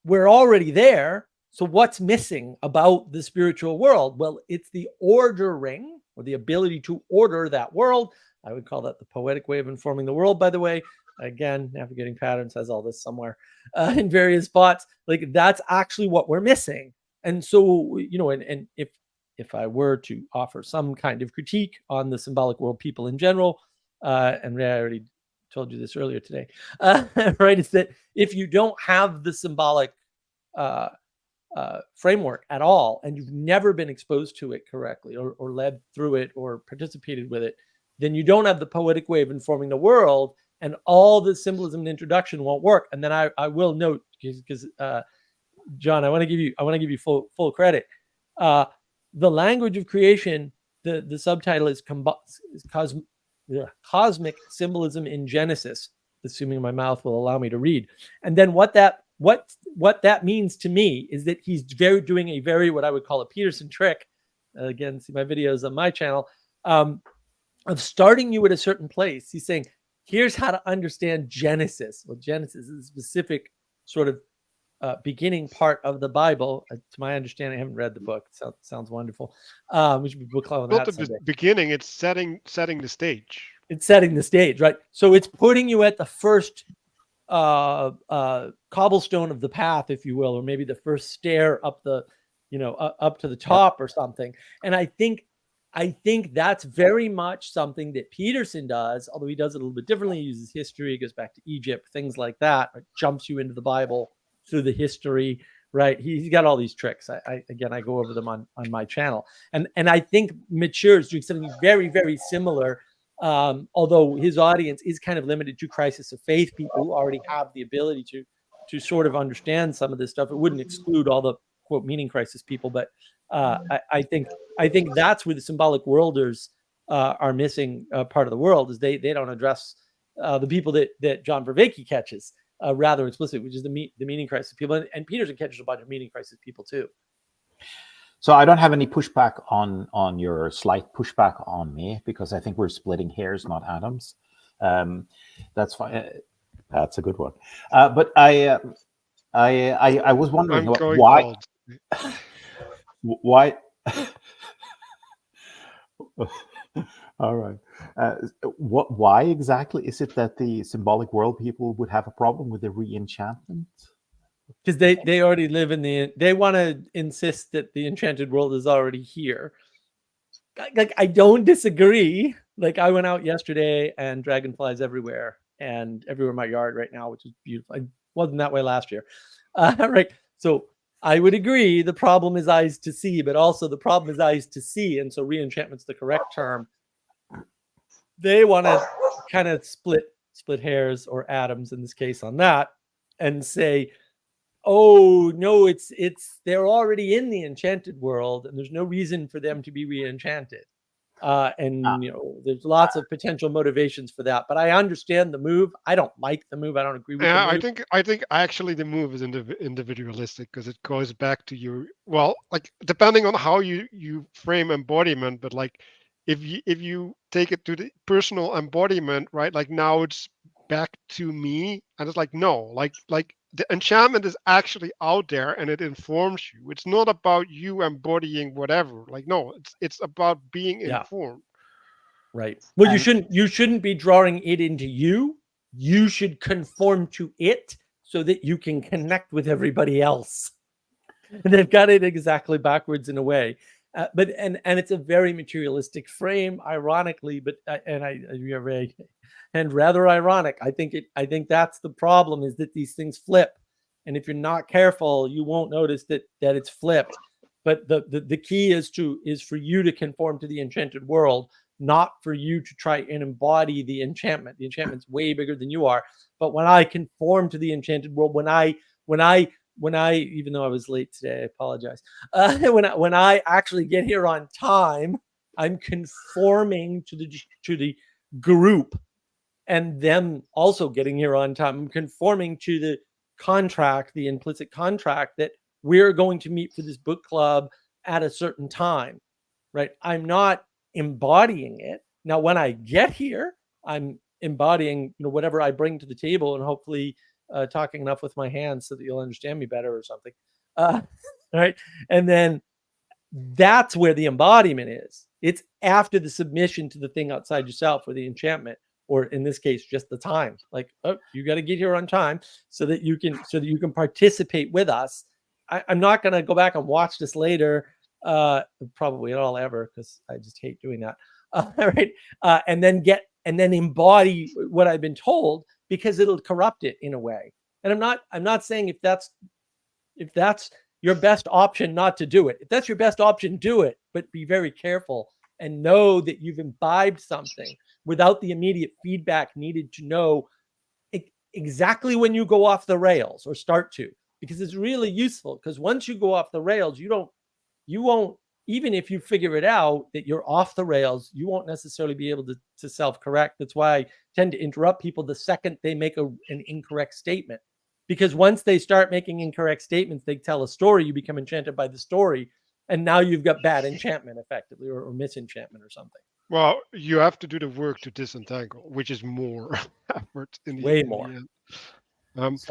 we're already there. So what's missing about the spiritual world? Well, it's the ordering or the ability to order that world. I would call that the poetic way of informing the world, by the way. Again, Navigating Patterns has all this somewhere in various spots. Like that's actually what we're missing. And so, you know, and if I were to offer some kind of critique on the symbolic world people in general, and I already told you this earlier today, right? It's that if you don't have the symbolic framework at all, and you've never been exposed to it correctly or led through it or participated with it, then you don't have the poetic way of informing the world, and all the symbolism and introduction won't work. And then I will note, because John, I want to give you full credit. The language of creation, the subtitle is Cosmic Symbolism in Genesis, assuming my mouth will allow me to read. And then what that means to me is that he's doing a very what I would call a Peterson trick. Again, see my videos on my channel, of starting you at a certain place. He's saying, here's how to understand Genesis. Well, Genesis is a specific sort of beginning part of the Bible. To my understanding, I haven't read the book. It sounds wonderful. We should be book club on that. Not the beginning. It's setting the stage. It's setting the stage, right? So it's putting you at the first cobblestone of the path, if you will, or maybe the first stair up the, up to the top or something. And I think that's very much something that Peterson does, although he does it a little bit differently. He uses history, he goes back to Egypt, things like that, right? Jumps you into the Bible through the history, right? He's got all these tricks. I go over them on my channel. And I think Matthieu is doing something very, very similar, although his audience is kind of limited to crisis of faith people who already have the ability to sort of understand some of this stuff. It wouldn't exclude all the quote meaning crisis people, but I think that's where the symbolic worlders are missing part of the world, is they don't address the people that John Vervaeke catches rather explicitly, which is the meaning crisis people, and Peterson catches a bunch of meaning crisis people too. So I don't have any pushback on your slight pushback on me, because I think we're splitting hairs, not atoms. That's fine. That's a good one. But I was wondering I'm going why bald. why. All right. Why exactly is it that the symbolic world people would have a problem with the re-enchantment? Because they already live in they want to insist that the enchanted world is already here. Like, I don't disagree. Like, I went out yesterday and dragonflies everywhere and everywhere in my yard right now, which is beautiful. It wasn't that way last year. Right. So I would agree the problem is eyes to see, but also the problem is eyes to see. And so re-enchantment's the correct term. They want to kind of split hairs or atoms in this case on that and say, oh no, it's they're already in the enchanted world and there's no reason for them to be re-enchanted. And there's lots of potential motivations for that, but I understand the move. I don't like the move. I don't agree with the move. I think actually the move is individualistic because it goes back to your, well, like depending on how you frame embodiment, but like if you take it to the personal embodiment, right? Like now it's back to me, and it's like no, like the enchantment is actually out there and it informs you. It's not about you embodying whatever. Like no, it's about being informed. Right. Well, you shouldn't be drawing it into you. You should conform to it so that you can connect with everybody else. And they've got it exactly backwards in a way. But it's a very materialistic frame, ironically, but rather ironic. I think that's the problem, is that these things flip, and if you're not careful, you won't notice that it's flipped. But the key is for you to conform to the enchanted world, not for you to try and embody the enchantment. The enchantment's way bigger than you are. But when I conform to the enchanted world, when I even though I was late today, I apologize. When I actually get here on time, I'm conforming to the group, and them also getting here on time. I'm conforming to the contract, the implicit contract that we're going to meet for this book club at a certain time, right? I'm not embodying it. Now, when I get here, I'm embodying, whatever I bring to the table, and hopefully talking enough with my hands so that you'll understand me better or something. Right. And then that's where the embodiment is. It's after the submission to the thing outside yourself, or the enchantment, or in this case, just the time. Like, oh, you got to get here on time so that you can participate with us. I'm not going to go back and watch this later. Probably at all ever, because I just hate doing that. Right. And then embody what I've been told, because it'll corrupt it in a way. And I'm not saying if that's your best option not to do it. If that's your best option, do it, but be very careful and know that you've imbibed something without the immediate feedback needed to know exactly when you go off the rails or start to, because it's really useful. Because once you go off the rails, you won't, even if you figure it out that you're off the rails, you won't necessarily be able to self-correct. That's why I tend to interrupt people the second they make an incorrect statement. Because once they start making incorrect statements, they tell a story, you become enchanted by the story, and now you've got bad enchantment effectively, or misenchantment or something. Well, you have to do the work to disentangle, which is more effort in the way more. End.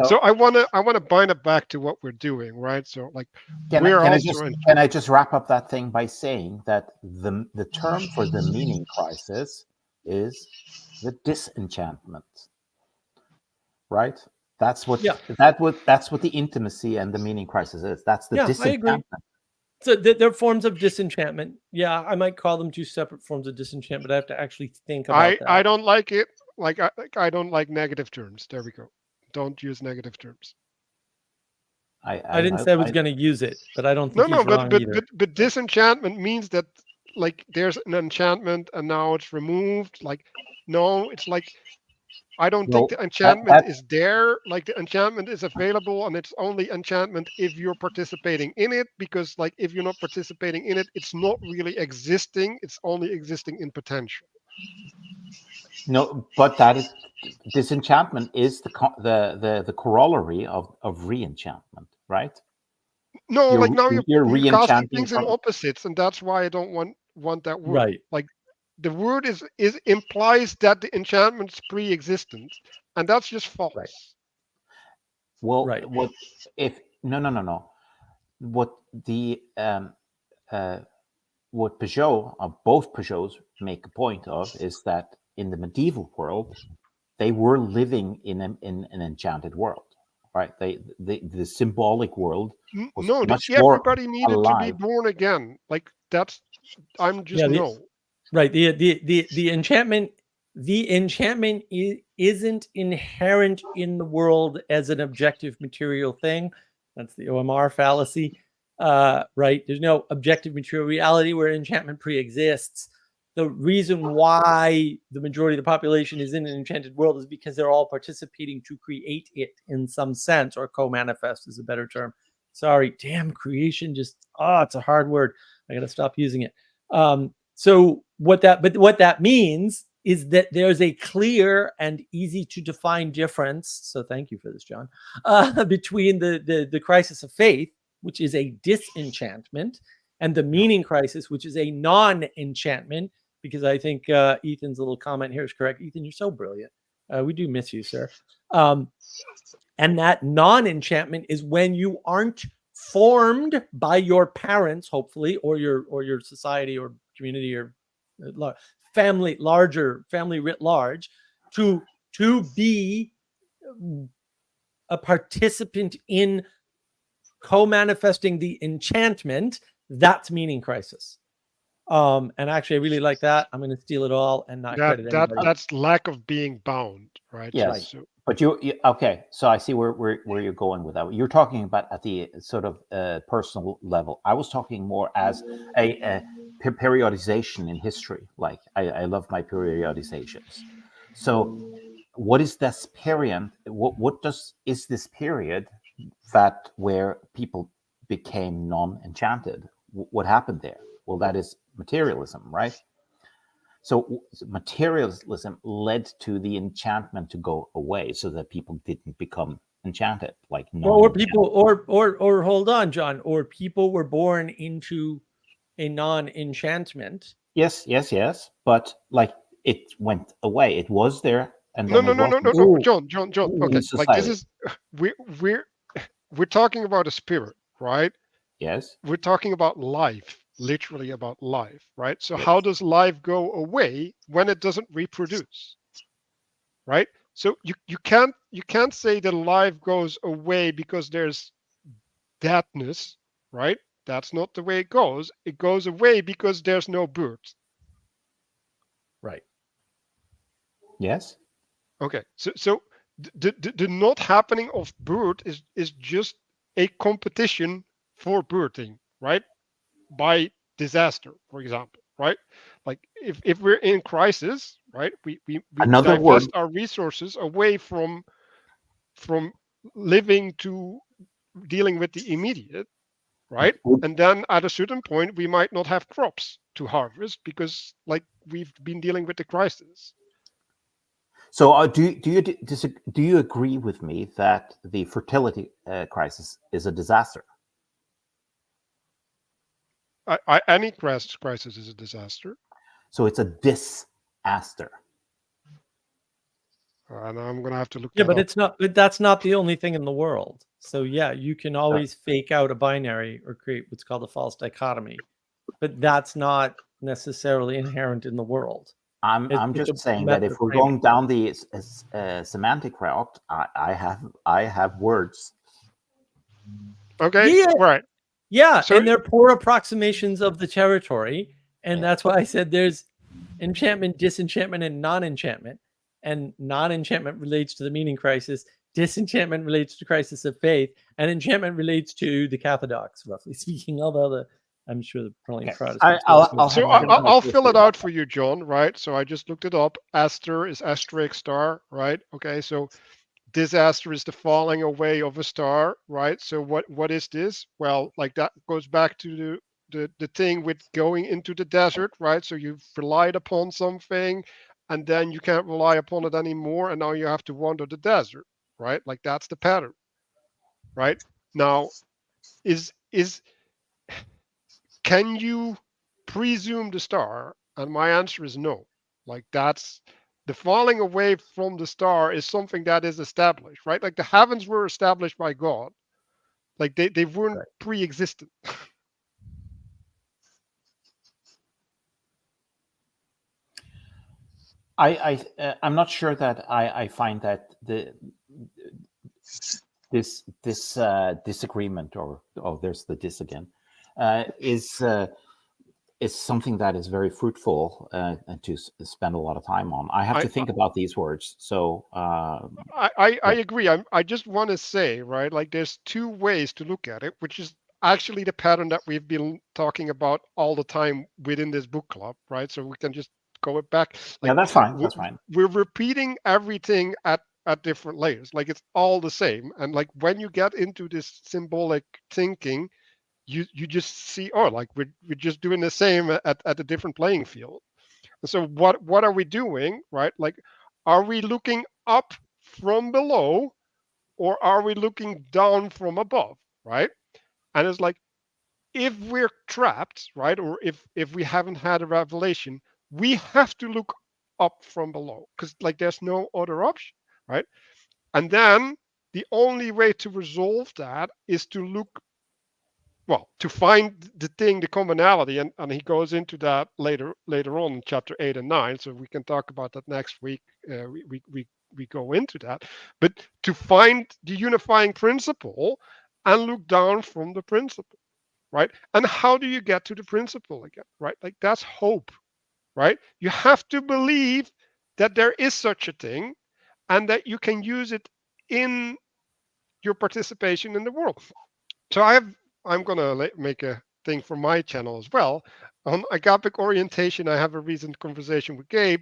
So I wanna bind it back to what we're doing, right? So like can I just wrap up that thing by saying that the term for the meaning crisis is the disenchantment, right? That's what that's what the intimacy and the meaning crisis is. That's the disenchantment. I agree. So they're forms of disenchantment. Yeah, I might call them two separate forms of disenchantment. I have to actually think about that. I don't like it. I don't like negative terms. There we go. Don't use negative terms. I didn't say I was going to use it, but I don't think he's wrong either. But disenchantment means that like there's an enchantment and now it's removed. Like no, it's like I don't think the enchantment is there. Like the enchantment is available, and it's only enchantment if you're participating in it. Because like if you're not participating in it, it's not really existing. It's only existing in potential. No, but that is disenchantment is the corollary of re-enchantment, right? No, like now you're re-enchanting things in opposites, and that's why I don't want that word. Right. Like the word is implies that the enchantment's pre-existent, and that's just false. Right. Well, Right. what if no. What the what Peugeot, both Peugeots make a point of is that in the medieval world, they were living in an enchanted world, right? The symbolic world was No, much more everybody needed to be alive. born again. Like that's, I'm just no. Right. The enchantment isn't inherent in the world as an objective material thing. That's the OMR fallacy. Right. There's no objective material reality where enchantment pre-exists. The reason why the majority of the population is in an enchanted world is because they're all participating to create it in some sense, or co-manifest is a better term. Sorry, damn, creation just, it's a hard word. I gotta stop using it. So what that means is that there's a clear and easy to define difference. So thank you for this, John. Between the crisis of faith, which is a disenchantment, and the meaning crisis, which is a non-enchantment. Because I think Ethan's little comment here is correct. Ethan, you're so brilliant. We do miss you, sir. And that non-enchantment is when you aren't formed by your parents, hopefully, or your society or community or family, larger family writ large, to be a participant in co-manifesting the enchantment. That's meaning crisis. And actually, I really like that. I'm going to steal it all and not credit anybody. That's lack of being bound, right? Yes. Right. So, But you okay? So I see where you're going with that. You're talking about at the sort of personal level. I was talking more as a periodization in history. Like I love my periodizations. So what is this period? What is this period that where people became non-enchanted? What happened there? Well, that is materialism, right? So materialism led to the enchantment to go away, so that people didn't become enchanted, like or people, or hold on, John, or people were born into a non-enchantment. Yes. But like it went away. It was there, and no, then John. Ooh, Okay, society. like this is we're talking about a spirit, right? Yes. We're talking about life, literally about life, right? So Yes. how does life go away when it doesn't reproduce, right? So you can't say that life goes away because there's thatness, right? That's not the way it goes. It goes away because there's no birth. Right. Yes. Okay. So the not happening of birth is just a competition for birthing, right? By disaster, for example, right? Like if we're in crisis, right? We Another divest word. our resources away from living to dealing with the immediate, right? And then at a certain point, we might not have crops to harvest because, like, we've been dealing with the crisis. So do you agree with me that the fertility crisis is a disaster? Any crisis is a disaster. So it's a disaster. And I'm gonna have to look. Yeah, that but up. it's not. But that's not the only thing in the world. So yeah, you can always fake out a binary or create what's called a false dichotomy, but that's not necessarily inherent in the world. I'm just saying that if we're going down the semantic route, I have words. Okay, yeah. right. Yeah, So, and they're poor approximations of the territory, and that's why I said there's enchantment, disenchantment, and non-enchantment. And non-enchantment relates to the meaning crisis. Disenchantment relates to crisis of faith, and enchantment relates to the Cathodox, roughly speaking. Although I'm sure the brilliant Protestants. I'll fill it out for you, John. Right. So I just looked it up. Aster is asterisk star. Right. Okay. So disaster is the falling away of a star. Right. So what is this? Well, like that goes back to the thing with going into the desert. Right. So you've relied upon something, and then you can't rely upon it anymore, and now you have to wander the desert. Right. Like that's the pattern. Right. Now, can you presume the star And my answer is no. Like that's the falling away from the star is something that is established, right? Like the heavens were established by God. Like they weren't Right. pre-existent. I'm not sure that I find that this disagreement, or there's the dis again, is something that is very fruitful and to spend a lot of time on. I have I to think about these words. So I agree. I just want to say, right, like there's two ways to look at it, which is actually the pattern that we've been talking about all the time within this book club, right? So we can just go it back. yeah, Like that's fine. That's fine. we're repeating everything at different layers. Like it's all the same. And like when you get into this symbolic thinking, you just see, oh, like we're just doing the same at a different playing field. So what are we doing, right? Like, are we looking up from below or are we looking down from above, right? And it's like if we're trapped, right, or if we haven't had a revelation, we have to look up from below because like there's no other option, right? And then the only way to resolve that is to look, well, to find the thing, the commonality, and he goes into that later on in chapter 8 and 9. So we can talk about that next week. We go into that, but to find the unifying principle and look down from the principle, right? And how do you get to the principle again, right? Like that's hope, right? You have to believe that there is such a thing and that you can use it in your participation in the world. So I'm gonna make a thing for my channel as well. On agapic orientation, I have a recent conversation with Gabe,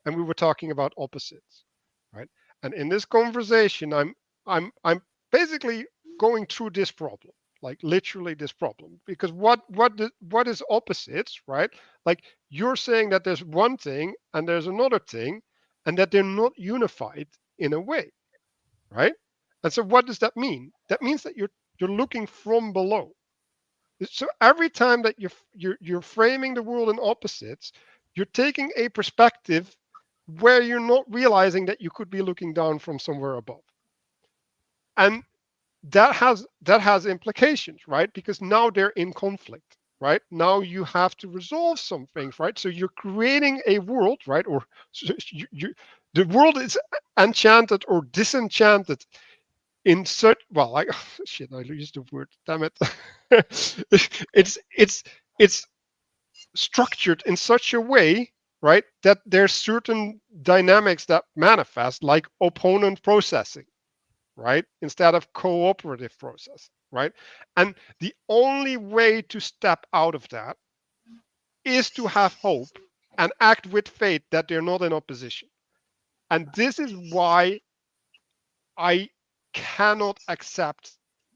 and we were talking about opposites, right? And in this conversation, I'm basically going through this problem, like literally this problem, because what is opposites, right? Like you're saying that there's one thing and there's another thing, and that they're not unified in a way, right? And so what does that mean? That means that you're looking from below. So every time that you're framing the world in opposites, you're taking a perspective where you're not realizing that you could be looking down from somewhere above. And that has implications, right? Because now they're in conflict, right? Now you have to resolve some things, right? So you're creating a world, right? Or the world is enchanted or disenchanted in such, well, like shit, I used the word, damn it. It's structured in such a way, right, that there's certain dynamics that manifest like opponent processing, right, instead of cooperative process, right? And the only way to step out of that is to have hope and act with faith that they're not in opposition. And this is why I cannot accept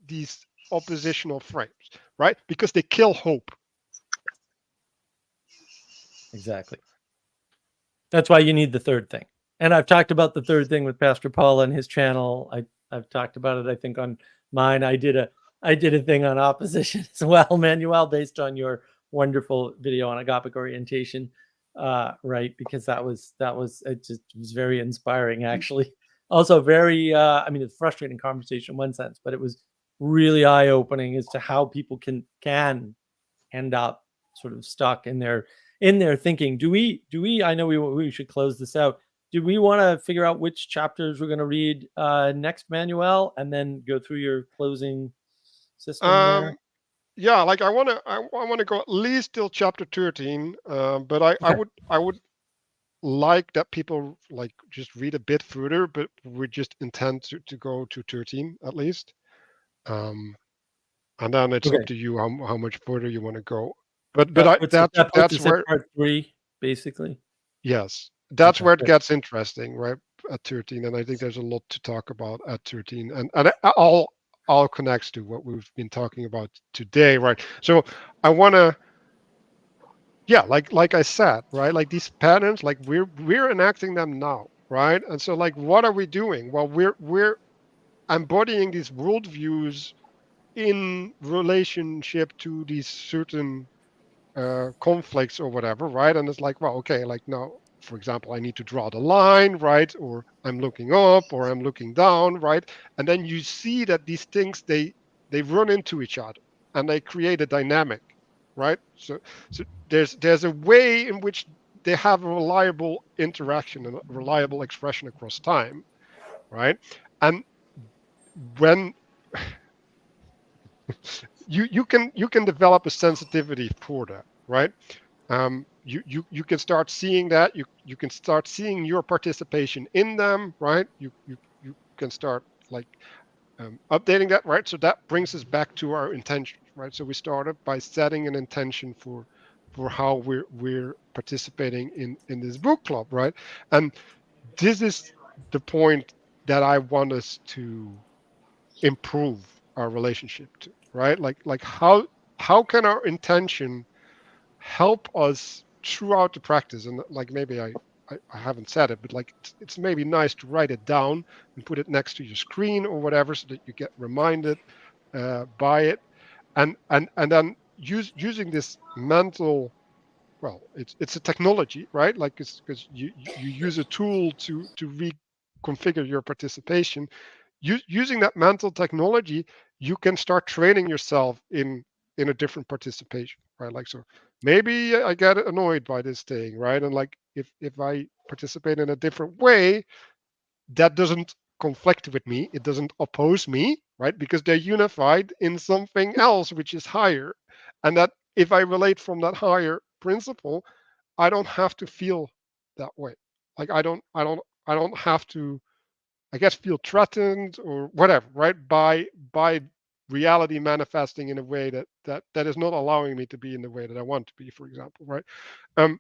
these oppositional frames, right? Because they kill hope. Exactly. That's why you need the third thing. And I've talked about the third thing with Pastor Paul on his channel. I've talked about it, I think, on mine. I did a thing on opposition as well, Manuel, based on your wonderful video on agapic orientation. Right, because that was it was very inspiring, actually. Also very I mean, it's a frustrating conversation in one sense, but it was really eye-opening as to how people can end up sort of stuck in their thinking. Do we I know we should close this out. Do we want to figure out which chapters we're going to read next, Manuel, and then go through your closing system there? Yeah, like I want to go at least till chapter 13, but I would like that people like just read a bit further, but we just intend to go to 13 at least. And then it's up to you how much further you want to go. But that puts that's us where, at part 3, basically. yes, that's Okay, where it good. gets interesting, right? At 13, and I think there's a lot to talk about at 13, and it all connects to what we've been talking about today, right? So I want to, yeah, like I said, right? Like these patterns, like we're enacting them now, right? And so like, what are we doing? Well, we're embodying these worldviews in relationship to these certain conflicts or whatever, right? And it's like, well, okay, like now, for example, I need to draw the line, right? Or I'm looking up or I'm looking down, right? And then you see that these things, they run into each other and they create a dynamic, right? So there's a way in which they have a reliable interaction and a reliable expression across time, right? And when you can develop a sensitivity for that, right? You can start seeing that. You can start seeing your participation in them, right? You can start like updating that, right? So that brings us back to our intention, right? So we started by setting an intention for how we're participating in this book club, right? And this is the point that I want us to improve our relationship to, right? Like how can our intention help us throughout the practice? And like maybe I haven't said it, but like it's maybe nice to write it down and put it next to your screen or whatever, so that you get reminded by it, and then using this mental, well, it's a technology, right? Like it's because you use a tool to reconfigure your participation. Using that mental technology, you can start training yourself in a different participation, right? Like, so maybe I get annoyed by this thing, right? And like if I participate in a different way, that doesn't conflict with me, it doesn't oppose me, right? Because they're unified in something else which is higher. And that if I relate from that higher principle, I don't have to feel that way. Like I don't have to, I guess, feel threatened or whatever, right? By reality manifesting in a way that is not allowing me to be in the way that I want to be, for example, right? Um,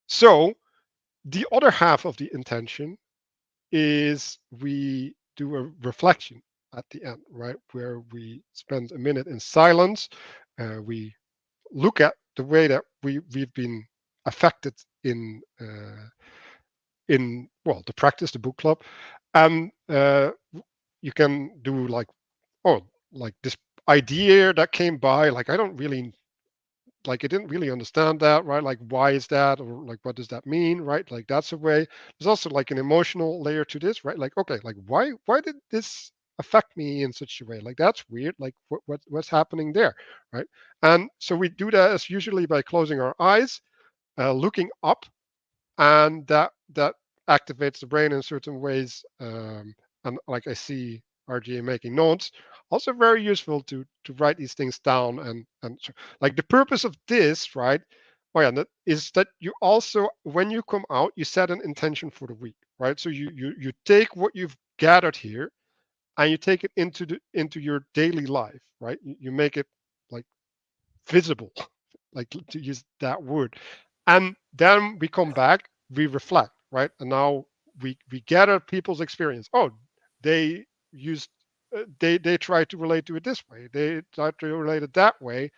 so the other half of the intention is we do a reflection at the end, right? Where we spend a minute in silence. We look at the way that we've been affected in well, the practice, the book club, and you can do like, oh, like this idea that came by, like I don't really, like I didn't really understand that, right? Like why is that, or like what does that mean, right? Like that's a way. There's also like an emotional layer to this, right? Like, okay, like why did this affect me in such a way? Like that's weird. Like what's happening there, right? And so we do that as usually by closing our eyes, looking up, and that activates the brain in certain ways. And like I see RGA making notes, also very useful to write these things down. And like the purpose of this, right? Oh yeah, that is that you also, when you come out, you set an intention for the week, right? So you take what you've gathered here and you take it into your daily life, right? You make it like visible, like to use that word. And then we come back, we reflect, right? And now we gather people's experience. Oh, they used they try to relate to it this way, they try to relate it that way.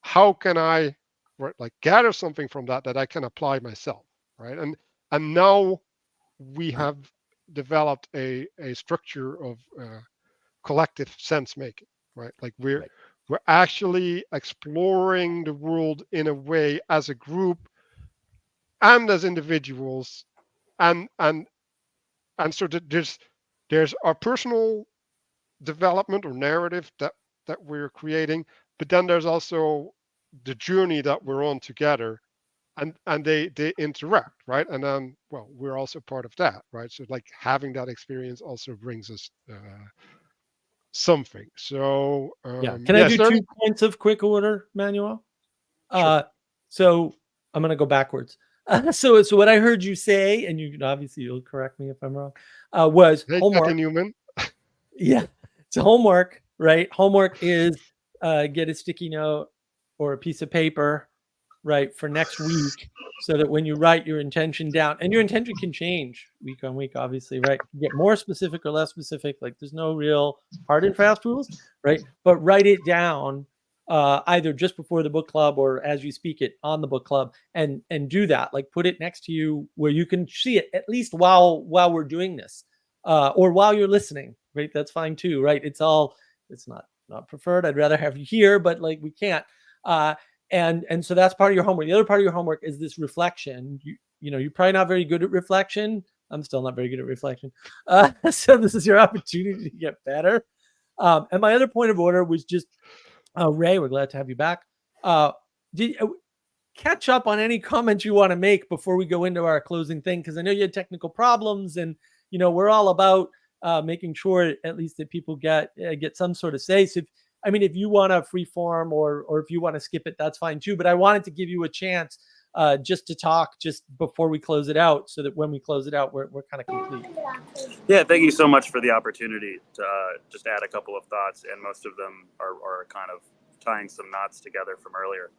How can I, right, like gather something from that I can apply myself, right? And now we have developed a structure of collective sense making, right? Like we're actually exploring the world in a way as a group and as individuals, and so that there's our personal development or narrative that we're creating, but then there's also the journey that we're on together, and they interact, right? And then, well, we're also part of that, right? So like having that experience also brings us something. So Yeah. Can I yeah, is do there 2 any? points of quick order, Manuel? Sure. So I'm going to go backwards. So what I heard you say, and you obviously you'll correct me if I'm wrong, was Hey, homework. Kathy Newman. Yeah, it's homework, right? Homework is get a sticky note or a piece of paper, right, for next week, so that when you write your intention down, and your intention can change week on week, obviously, right? You get more specific or less specific. Like there's no real hard and fast rules, right? But write it down either just before the book club or as you speak it on the book club, and do that. Like put it next to you where you can see it at least while we're doing this, or while you're listening, right? That's fine too, right? It's not preferred. I'd rather have you here, but like we can't. And so that's part of your homework. The other part of your homework is this reflection. You're probably not very good at reflection. I'm still not very good at reflection. So this is your opportunity to get better. And my other point of order was just, Ray, we're glad to have you back. Catch up on any comments you want to make before we go into our closing thing, because I know you had technical problems, and we're all about making sure at least that people get some sort of say. So if you want to free form or if you want to skip it, that's fine too. But I wanted to give you a chance just to talk just before we close it out, so that when we close it out, we're kind of complete. Yeah, thank you so much for the opportunity to just add a couple of thoughts, and most of them are kind of tying some knots together from earlier.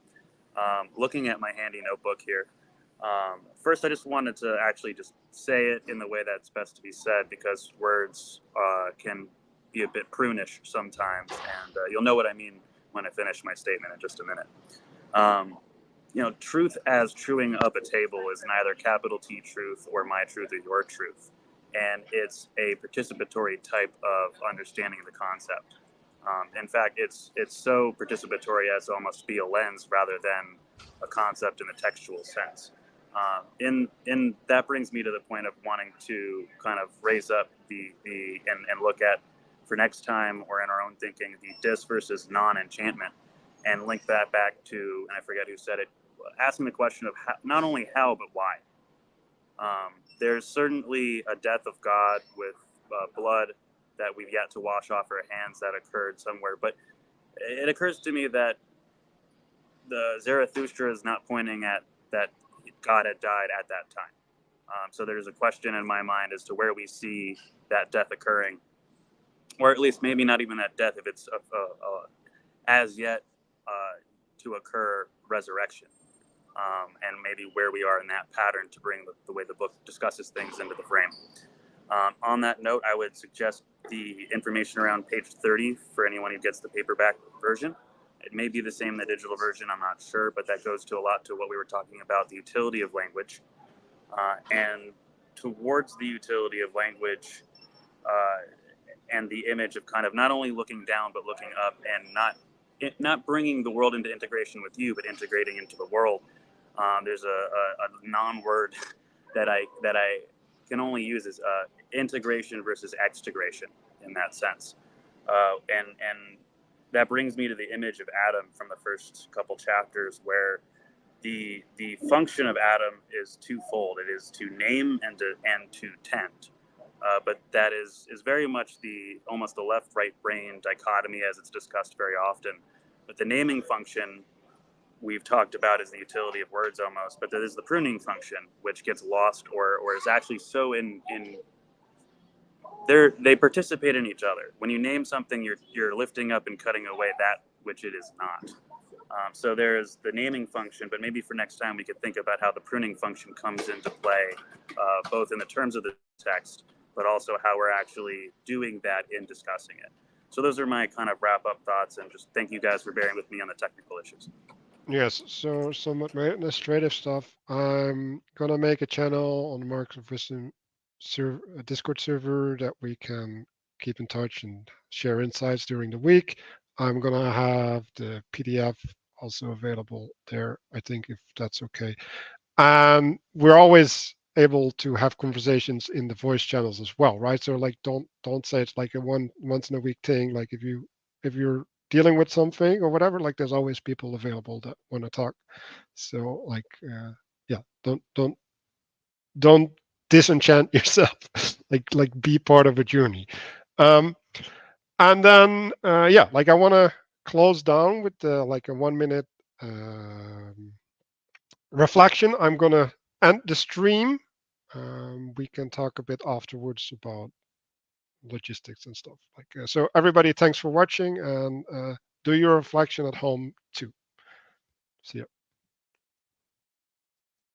Looking at my handy notebook here, first I just wanted to actually just say it in the way that's best to be said, because words can be a bit prunish sometimes, and you'll know what I mean when I finish my statement in just a minute. Truth as truing up a table is neither capital T truth or my truth or your truth, and it's a participatory type of understanding the concept. In fact, it's so participatory as to almost be a lens rather than a concept in the textual sense. In that brings me to the point of wanting to kind of raise up and look at, for next time or in our own thinking, the dis versus non-enchantment, and link that back to, and I forget who said it, asking the question of how, not only how but why. There's certainly a death of God with blood that we've yet to wash off our hands that occurred somewhere. But it occurs to me that the Zarathustra is not pointing at that God had died at that time. So there's a question in my mind as to where we see that death occurring, or at least maybe not even that death, if it's as yet to occur resurrection, and maybe where we are in that pattern to bring the way the book discusses things into the frame. On that note, I would suggest the information around page 30 for anyone who gets the paperback version. It may be the same in the digital version, I'm not sure, but that goes to a lot to what we were talking about, the utility of language. And towards the utility of language and the image of kind of not only looking down, but looking up, and not bringing the world into integration with you, but integrating into the world. There's a non-word that I can only use as integration versus extegration in that sense. And that brings me to the image of Adam from the first couple chapters, where the function of Adam is twofold. It is to name and to tend. But that is very much almost the left-right brain dichotomy, as it's discussed very often. But the naming function we've talked about is the utility of words almost, but there is the pruning function, which gets lost or is actually so they participate in each other. When you name something, you're lifting up and cutting away that which it is not. So there's the naming function, but maybe for next time we could think about how the pruning function comes into play, both in the terms of the text, but also how we're actually doing that in discussing it. So those are my kind of wrap-up thoughts, and just thank you guys for bearing with me on the technical issues. Yes, so some administrative stuff. I'm gonna make a channel on the Marks of Wisdom Discord server that we can keep in touch and share insights during the week. I'm gonna have the PDF also available there, I think, if that's okay. We're always able to have conversations in the voice channels as well, right? So like, don't say it's like a once in a week thing. Like if you're dealing with something or whatever, like there's always people available that want to talk. So like, yeah, don't disenchant yourself. like be part of a journey. And then yeah, like I want to close down with like a 1 minute reflection. I'm gonna end the stream. We can talk a bit afterwards about logistics and stuff. Like so, everybody, thanks for watching, and do your reflection at home too. See ya.